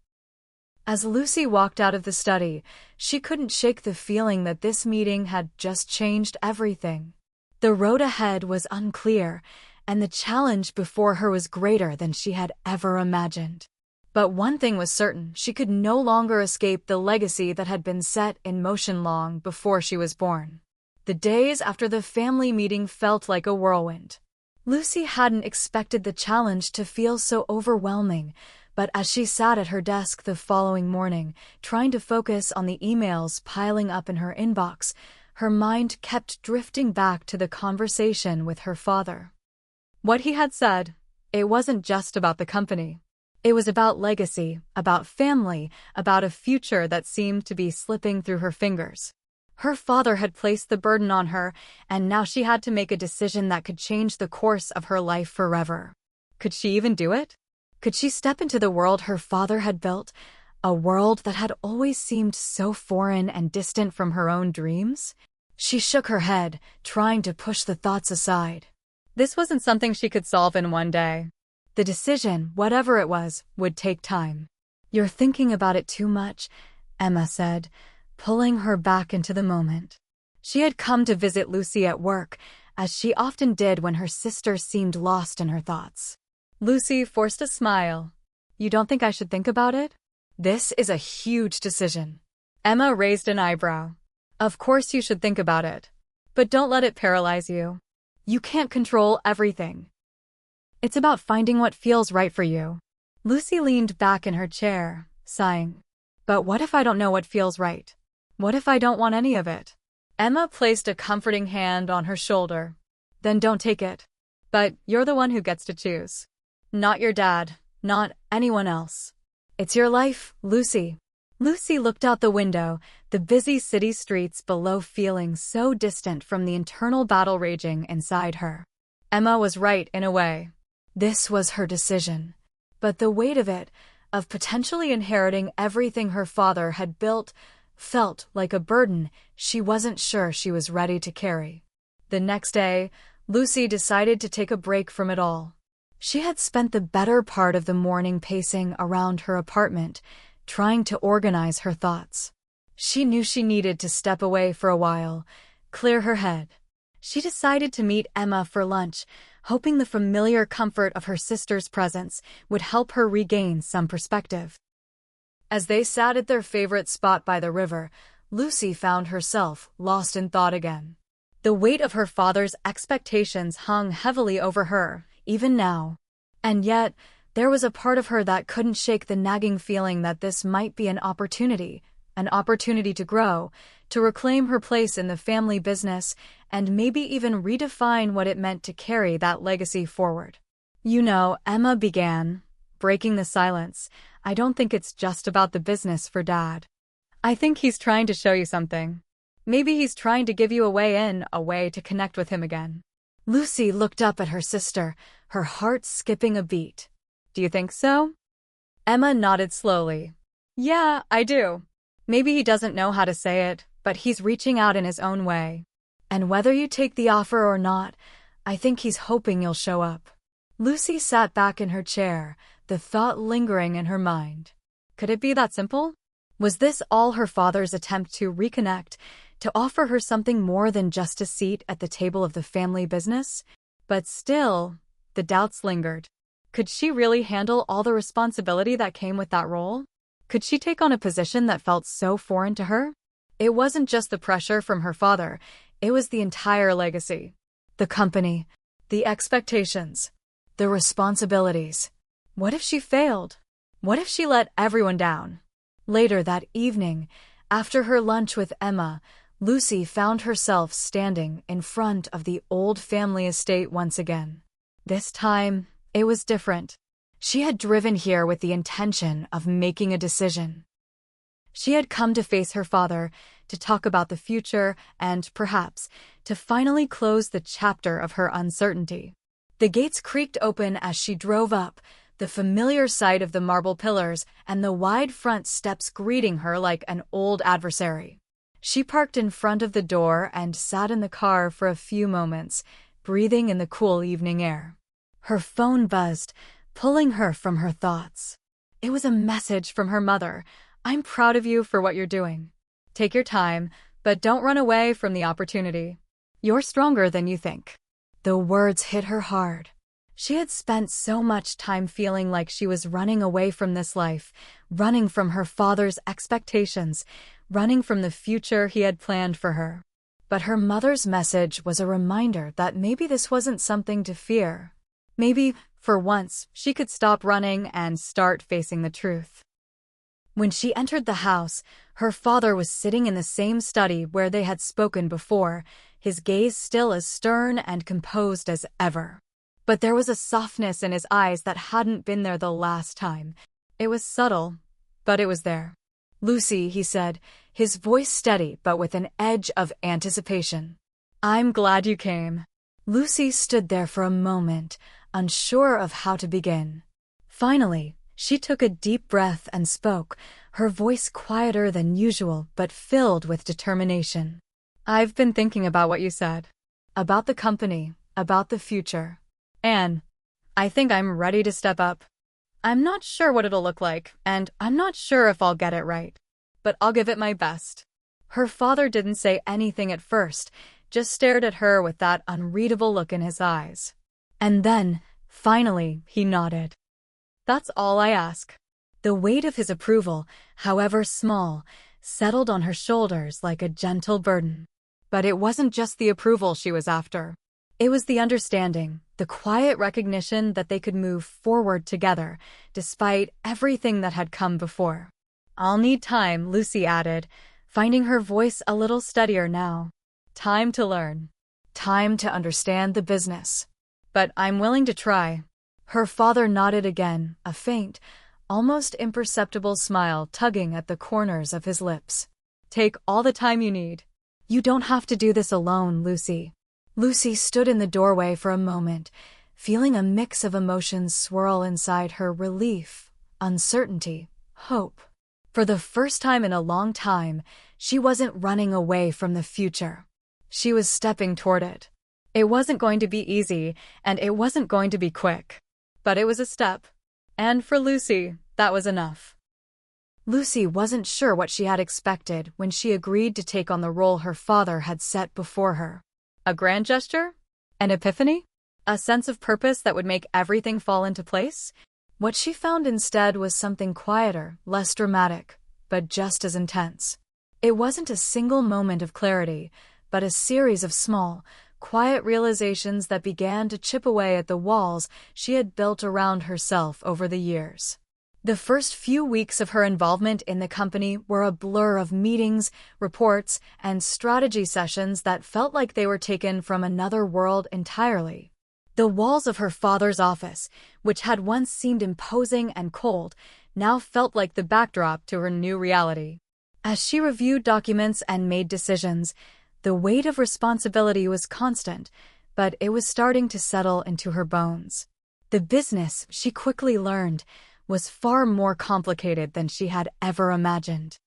As Lucy walked out of the study, she couldn't shake the feeling that this meeting had just changed everything. The road ahead was unclear, and the challenge before her was greater than she had ever imagined. But one thing was certain: she could no longer escape the legacy that had been set in motion long before she was born. The days after the family meeting felt like a whirlwind. Lucy hadn't expected the challenge to feel so overwhelming, but as she sat at her desk the following morning, trying to focus on the emails piling up in her inbox, her mind kept drifting back to the conversation with her father. What he had said, it wasn't just about the company. It was about legacy, about family, about a future that seemed to be slipping through her fingers. Her father had placed the burden on her, and now she had to make a decision that could change the course of her life forever. Could she even do it? Could she step into the world her father had built, a world that had always seemed so foreign and distant from her own dreams? She shook her head, trying to push the thoughts aside. This wasn't something she could solve in one day. The decision, whatever it was, would take time. "You're thinking about it too much," Emma said, pulling her back into the moment. She had come to visit Lucy at work, as she often did when her sister seemed lost in her thoughts. Lucy forced a smile. "You don't think I should think about it? This is a huge decision." Emma raised an eyebrow. "Of course you should think about it. But don't let it paralyze you. You can't control everything. It's about finding what feels right for you." Lucy leaned back in her chair, sighing. "But what if I don't know what feels right? What if I don't want any of it?" Emma placed a comforting hand on her shoulder. "Then don't take it. But you're the one who gets to choose. Not your dad, not anyone else. It's your life, Lucy." Lucy looked out the window, the busy city streets below feeling so distant from the internal battle raging inside her. Emma was right in a way. This was her decision. But the weight of it, of potentially inheriting everything her father had built, felt like a burden she wasn't sure she was ready to carry. The next day, Lucy decided to take a break from it all. She had spent the better part of the morning pacing around her apartment, trying to organize her thoughts. She knew she needed to step away for a while, clear her head. She decided to meet Emma for lunch, hoping the familiar comfort of her sister's presence would help her regain some perspective. As they sat at their favorite spot by the river, Lucy found herself lost in thought again. The weight of her father's expectations hung heavily over her, even now. And yet, there was a part of her that couldn't shake the nagging feeling that this might be an opportunity to grow, to reclaim her place in the family business, and maybe even redefine what it meant to carry that legacy forward. "You know," Emma began, breaking the silence, "I don't think it's just about the business for Dad. I think he's trying to show you something. Maybe he's trying to give you a way in, a way to connect with him again." Lucy looked up at her sister, her heart skipping a beat. "Do you think so?" Emma nodded slowly. "Yeah, I do. Maybe he doesn't know how to say it, but he's reaching out in his own way. And whether you take the offer or not, I think he's hoping you'll show up." Lucy sat back in her chair, the thought lingering in her mind. Could it be that simple? Was this all her father's attempt to reconnect, to offer her something more than just a seat at the table of the family business? But still, the doubts lingered. Could she really handle all the responsibility that came with that role? Could she take on a position that felt so foreign to her? It wasn't just the pressure from her father, it was the entire legacy. The company, the expectations, the responsibilities. What if she failed? What if she let everyone down? Later that evening, after her lunch with Emma, Lucy found herself standing in front of the old family estate once again. This time, it was different. She had driven here with the intention of making a decision. She had come to face her father, to talk about the future, and, perhaps, to finally close the chapter of her uncertainty. The gates creaked open as she drove up, the familiar sight of the marble pillars and the wide front steps greeting her like an old adversary. She parked in front of the door and sat in the car for a few moments, breathing in the cool evening air. Her phone buzzed, pulling her from her thoughts. It was a message from her mother. "I'm proud of you for what you're doing. Take your time, but don't run away from the opportunity. You're stronger than you think." The words hit her hard. She had spent so much time feeling like she was running away from this life, running from her father's expectations, running from the future he had planned for her. But her mother's message was a reminder that maybe this wasn't something to fear. Maybe, for once, she could stop running and start facing the truth. When she entered the house, her father was sitting in the same study where they had spoken before, his gaze still as stern and composed as ever. But there was a softness in his eyes that hadn't been there the last time. It was subtle, but it was there. "Lucy," he said, his voice steady but with an edge of anticipation. "I'm glad you came." Lucy stood there for a moment, unsure of how to begin. Finally, she took a deep breath and spoke, her voice quieter than usual but filled with determination. "I've been thinking about what you said. About the company, about the future. "Anne, I think I'm ready to step up. I'm not sure what it'll look like, and I'm not sure if I'll get it right. But I'll give it my best." Her father didn't say anything at first, just stared at her with that unreadable look in his eyes. And then, finally, he nodded. "That's all I ask." The weight of his approval, however small, settled on her shoulders like a gentle burden. But it wasn't just the approval she was after. It was the understanding, the quiet recognition that they could move forward together, despite everything that had come before. "I'll need time," Lucy added, finding her voice a little steadier now. "Time to learn. Time to understand the business. But I'm willing to try." Her father nodded again, a faint, almost imperceptible smile tugging at the corners of his lips. "Take all the time you need. You don't have to do this alone, Lucy." Lucy stood in the doorway for a moment, feeling a mix of emotions swirl inside her: relief, uncertainty, hope. For the first time in a long time, she wasn't running away from the future. She was stepping toward it. It wasn't going to be easy, and it wasn't going to be quick. But it was a step. And for Lucy, that was enough. Lucy wasn't sure what she had expected when she agreed to take on the role her father had set before her. A grand gesture? An epiphany? A sense of purpose that would make everything fall into place? What she found instead was something quieter, less dramatic, but just as intense. It wasn't a single moment of clarity, but a series of small, quiet realizations that began to chip away at the walls she had built around herself over the years. The first few weeks of her involvement in the company were a blur of meetings, reports, and strategy sessions that felt like they were taken from another world entirely. The walls of her father's office, which had once seemed imposing and cold, now felt like the backdrop to her new reality. As she reviewed documents and made decisions, the weight of responsibility was constant, but it was starting to settle into her bones. The business, she quickly learned, was far more complicated than she had ever imagined.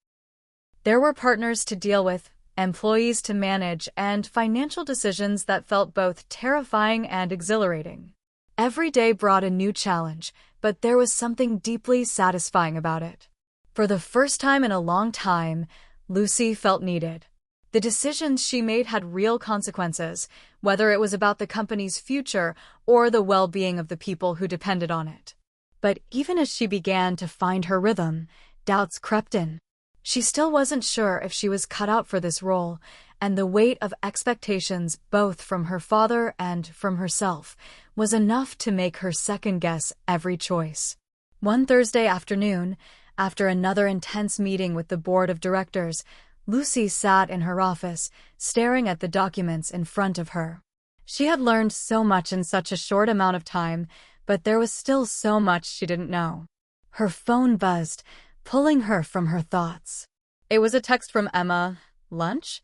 There were partners to deal with, employees to manage, and financial decisions that felt both terrifying and exhilarating. Every day brought a new challenge, but there was something deeply satisfying about it. For the first time in a long time, Lucy felt needed. The decisions she made had real consequences, whether it was about the company's future or the well-being of the people who depended on it. But even as she began to find her rhythm, doubts crept in. She still wasn't sure if she was cut out for this role, and the weight of expectations both from her father and from herself was enough to make her second-guess every choice. One Thursday afternoon, after another intense meeting with the board of directors, Lucy sat in her office, staring at the documents in front of her. She had learned so much in such a short amount of time, but there was still so much she didn't know. Her phone buzzed, pulling her from her thoughts. It was a text from Emma. "Lunch?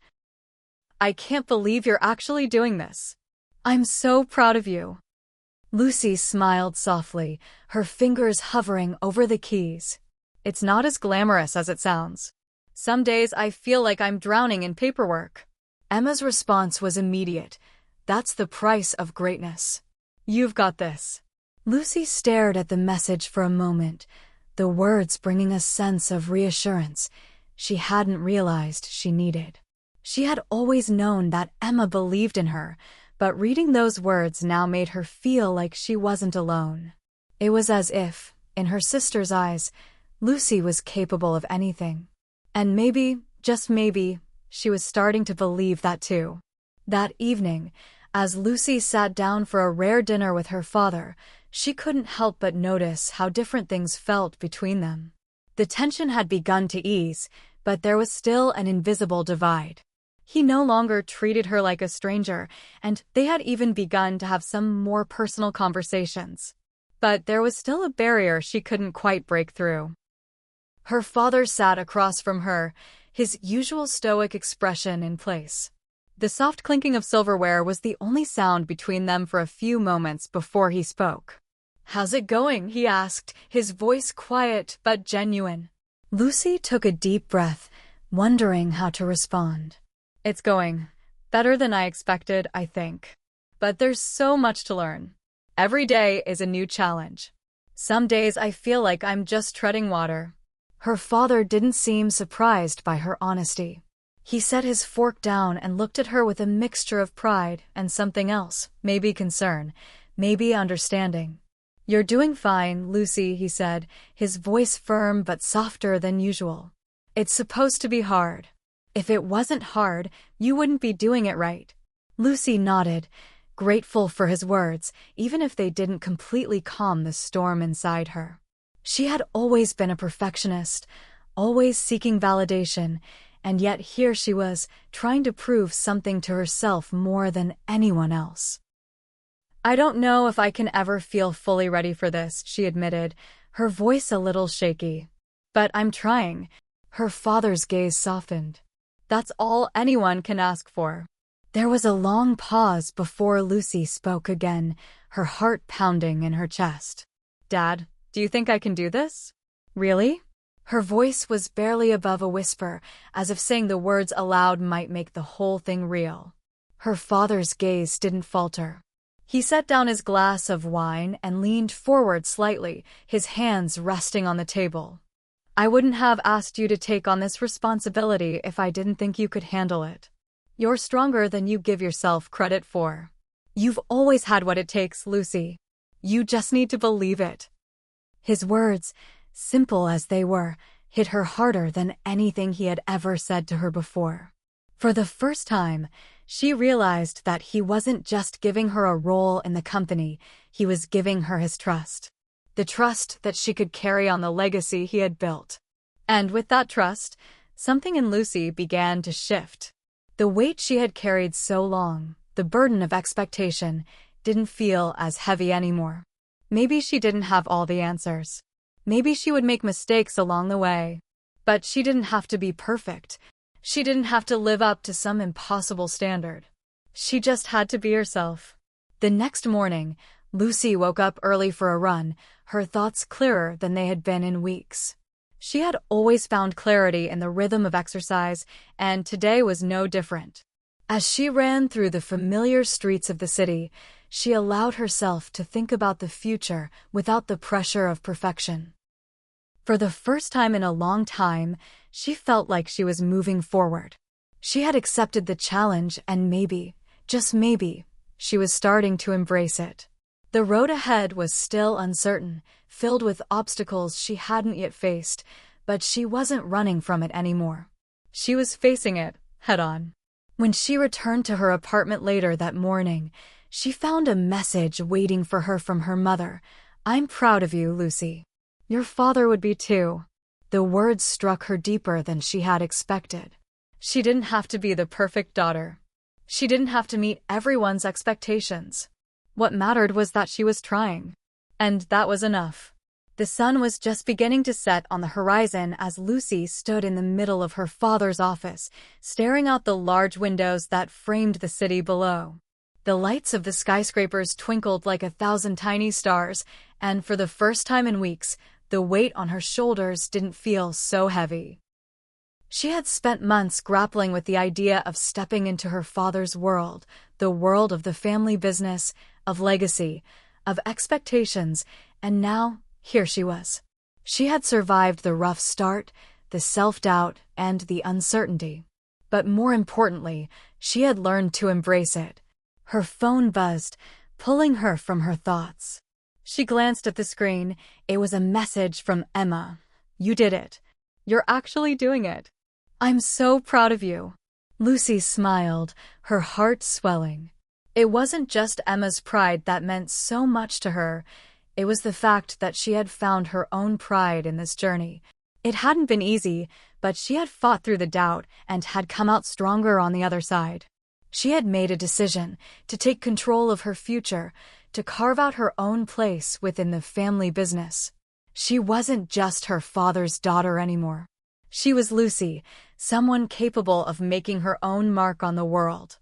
I can't believe you're actually doing this. I'm so proud of you." Lucy smiled softly, her fingers hovering over the keys. "It's not as glamorous as it sounds. Some days I feel like I'm drowning in paperwork." Emma's response was immediate. "That's the price of greatness. You've got this." Lucy stared at the message for a moment, the words bringing a sense of reassurance she hadn't realized she needed. She had always known that Emma believed in her, but reading those words now made her feel like she wasn't alone. It was as if, in her sister's eyes, Lucy was capable of anything. And maybe, just maybe, she was starting to believe that too. That evening, as Lucy sat down for a rare dinner with her father, she couldn't help but notice how different things felt between them. The tension had begun to ease, but there was still an invisible divide. He no longer treated her like a stranger, and they had even begun to have some more personal conversations. But there was still a barrier she couldn't quite break through. Her father sat across from her, his usual stoic expression in place. The soft clinking of silverware was the only sound between them for a few moments before he spoke. "How's it going?" he asked, his voice quiet but genuine. Lucy took a deep breath, wondering how to respond. "It's going better than I expected, I think." But there's so much to learn. Every day is a new challenge. Some days I feel like I'm just treading water. Her father didn't seem surprised by her honesty. He set his fork down and looked at her with a mixture of pride and something else, maybe concern, maybe understanding. "You're doing fine, Lucy," he said, his voice firm but softer than usual. "It's supposed to be hard. If it wasn't hard, you wouldn't be doing it right." Lucy nodded, grateful for his words, even if they didn't completely calm the storm inside her. She had always been a perfectionist, always seeking validation, and yet here she was, trying to prove something to herself more than anyone else. "I don't know if I can ever feel fully ready for this," she admitted, her voice a little shaky. "But I'm trying." Her father's gaze softened. "That's all anyone can ask for." There was a long pause before Lucy spoke again, her heart pounding in her chest. "Dad, do you think I can do this?" "Really?" Her voice was barely above a whisper, as if saying the words aloud might make the whole thing real. Her father's gaze didn't falter. He set down his glass of wine and leaned forward slightly, his hands resting on the table. "I wouldn't have asked you to take on this responsibility if I didn't think you could handle it. You're stronger than you give yourself credit for. You've always had what it takes, Lucy. You just need to believe it." His words, simple as they were, hit her harder than anything he had ever said to her before. For the first time, she realized that he wasn't just giving her a role in the company, he was giving her his trust. The trust that she could carry on the legacy he had built. And with that trust, something in Lucy began to shift. The weight she had carried so long, the burden of expectation, didn't feel as heavy anymore. Maybe she didn't have all the answers. Maybe she would make mistakes along the way. But she didn't have to be perfect. She didn't have to live up to some impossible standard. She just had to be herself. The next morning, Lucy woke up early for a run, her thoughts clearer than they had been in weeks. She had always found clarity in the rhythm of exercise, and today was no different. As she ran through the familiar streets of the city, she allowed herself to think about the future without the pressure of perfection. For the first time in a long time, she felt like she was moving forward. She had accepted the challenge and maybe, just maybe, she was starting to embrace it. The road ahead was still uncertain, filled with obstacles she hadn't yet faced, but she wasn't running from it anymore. She was facing it, head-on. When she returned to her apartment later that morning, she found a message waiting for her from her mother. "I'm proud of you, Lucy. Your father would be too." The words struck her deeper than she had expected. She didn't have to be the perfect daughter. She didn't have to meet everyone's expectations. What mattered was that she was trying. And that was enough. The sun was just beginning to set on the horizon as Lucy stood in the middle of her father's office, staring out the large windows that framed the city below. The lights of the skyscrapers twinkled like 1,000 tiny stars, and for the first time in weeks, the weight on her shoulders didn't feel so heavy. She had spent months grappling with the idea of stepping into her father's world, the world of the family business, of legacy, of expectations, and now, here she was. She had survived the rough start, the self-doubt, and the uncertainty. But more importantly, she had learned to embrace it. Her phone buzzed, pulling her from her thoughts. She glanced at the screen. It was a message from Emma. "You did it. You're actually doing it. I'm so proud of you." Lucy smiled, her heart swelling. It wasn't just Emma's pride that meant so much to her. It was the fact that she had found her own pride in this journey. It hadn't been easy, but she had fought through the doubt and had come out stronger on the other side. She had made a decision to take control of her future, to carve out her own place within the family business. She wasn't just her father's daughter anymore. She was Lucy, someone capable of making her own mark on the world.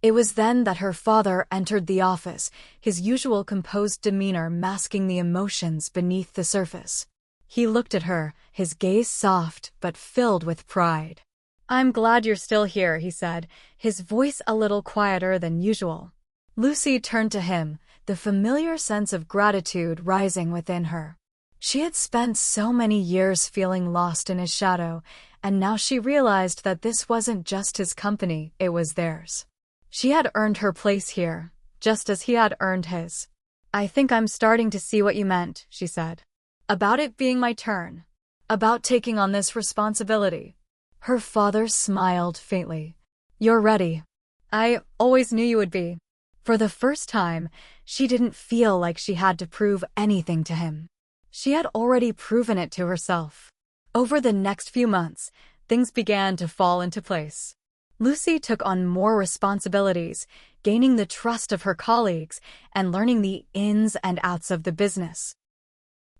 It was then that her father entered the office, his usual composed demeanor masking the emotions beneath the surface. He looked at her, his gaze soft but filled with pride. "I'm glad you're still here," he said, his voice a little quieter than usual. Lucy turned to him, the familiar sense of gratitude rising within her. She had spent so many years feeling lost in his shadow, and now she realized that this wasn't just his company, it was theirs. She had earned her place here, just as he had earned his. "I think I'm starting to see what you meant," she said. "About it being my turn. About taking on this responsibility." Her father smiled faintly. "You're ready. I always knew you would be." For the first time, she didn't feel like she had to prove anything to him. She had already proven it to herself. Over the next few months, things began to fall into place. Lucy took on more responsibilities, gaining the trust of her colleagues and learning the ins and outs of the business.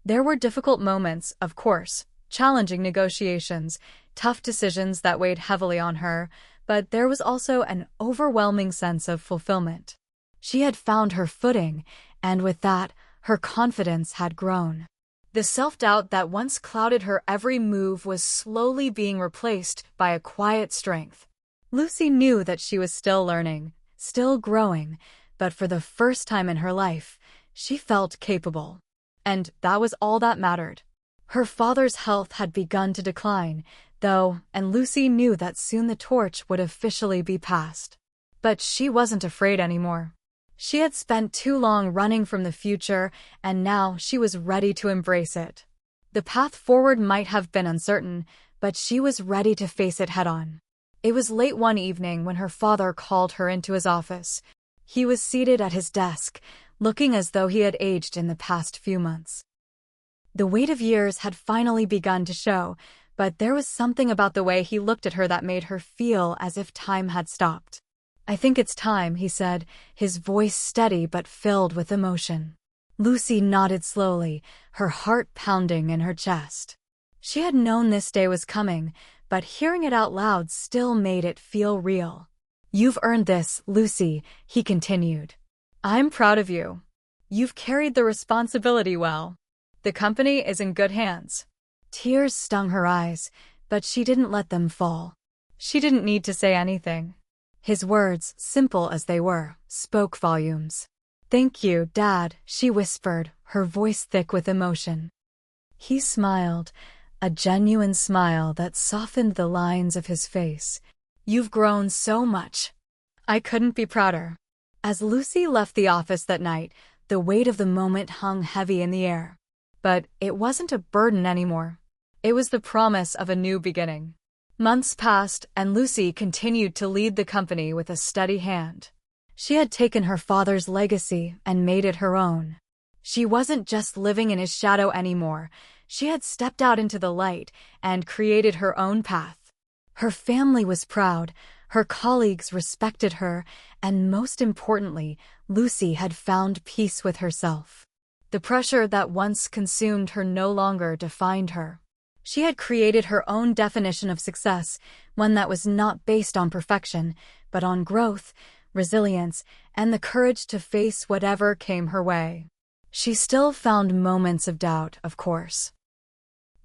There were difficult moments, of course, challenging negotiations, tough decisions that weighed heavily on her, but there was also an overwhelming sense of fulfillment. She had found her footing, and with that, her confidence had grown. The self-doubt that once clouded her every move was slowly being replaced by a quiet strength. Lucy knew that she was still learning, still growing, but for the first time in her life, she felt capable. And that was all that mattered. Her father's health had begun to decline, though, and Lucy knew that soon the torch would officially be passed. But she wasn't afraid anymore. She had spent too long running from the future, and now she was ready to embrace it. The path forward might have been uncertain, but she was ready to face it head-on. It was late one evening when her father called her into his office. He was seated at his desk, looking as though he had aged in the past few months. The weight of years had finally begun to show, but there was something about the way he looked at her that made her feel as if time had stopped. "I think it's time," he said, his voice steady but filled with emotion. Lucy nodded slowly, her heart pounding in her chest. She had known this day was coming, but hearing it out loud still made it feel real. "You've earned this, Lucy," he continued. "I'm proud of you. You've carried the responsibility well. The company is in good hands." Tears stung her eyes, but she didn't let them fall. She didn't need to say anything. His words, simple as they were, spoke volumes. "Thank you, Dad," she whispered, her voice thick with emotion. He smiled, a genuine smile that softened the lines of his face. "You've grown so much. I couldn't be prouder." As Lucy left the office that night, the weight of the moment hung heavy in the air. But it wasn't a burden anymore. It was the promise of a new beginning. Months passed, and Lucy continued to lead the company with a steady hand. She had taken her father's legacy and made it her own. She wasn't just living in his shadow anymore. She had stepped out into the light and created her own path. Her family was proud, her colleagues respected her, and most importantly, Lucy had found peace with herself. The pressure that once consumed her no longer defined her. She had created her own definition of success, one that was not based on perfection, but on growth, resilience, and the courage to face whatever came her way. She still found moments of doubt, of course.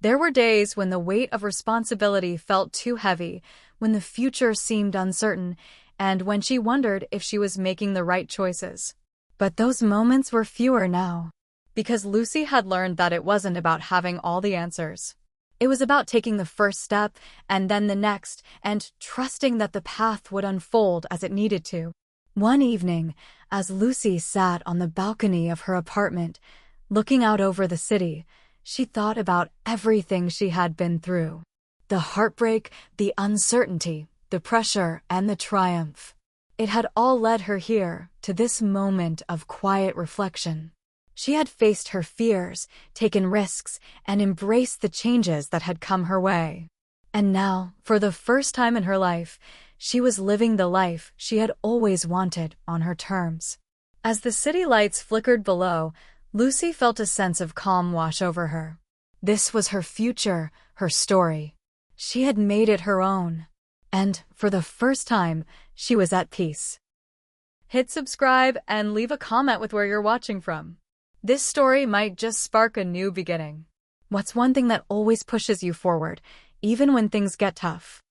There were days when the weight of responsibility felt too heavy, when the future seemed uncertain, and when she wondered if she was making the right choices. But those moments were fewer now, because Lucy had learned that it wasn't about having all the answers. It was about taking the first step, and then the next, and trusting that the path would unfold as it needed to. One evening, as Lucy sat on the balcony of her apartment, looking out over the city, she thought about everything she had been through. The heartbreak, the uncertainty, the pressure, and the triumph. It had all led her here, to this moment of quiet reflection. She had faced her fears, taken risks, and embraced the changes that had come her way. And now, for the first time in her life, she was living the life she had always wanted on her terms. As the city lights flickered below, Lucy felt a sense of calm wash over her. This was her future, her story. She had made it her own. And, for the first time, she was at peace. Hit subscribe and leave a comment with where you're watching from. This story might just spark a new beginning. What's one thing that always pushes you forward, even when things get tough?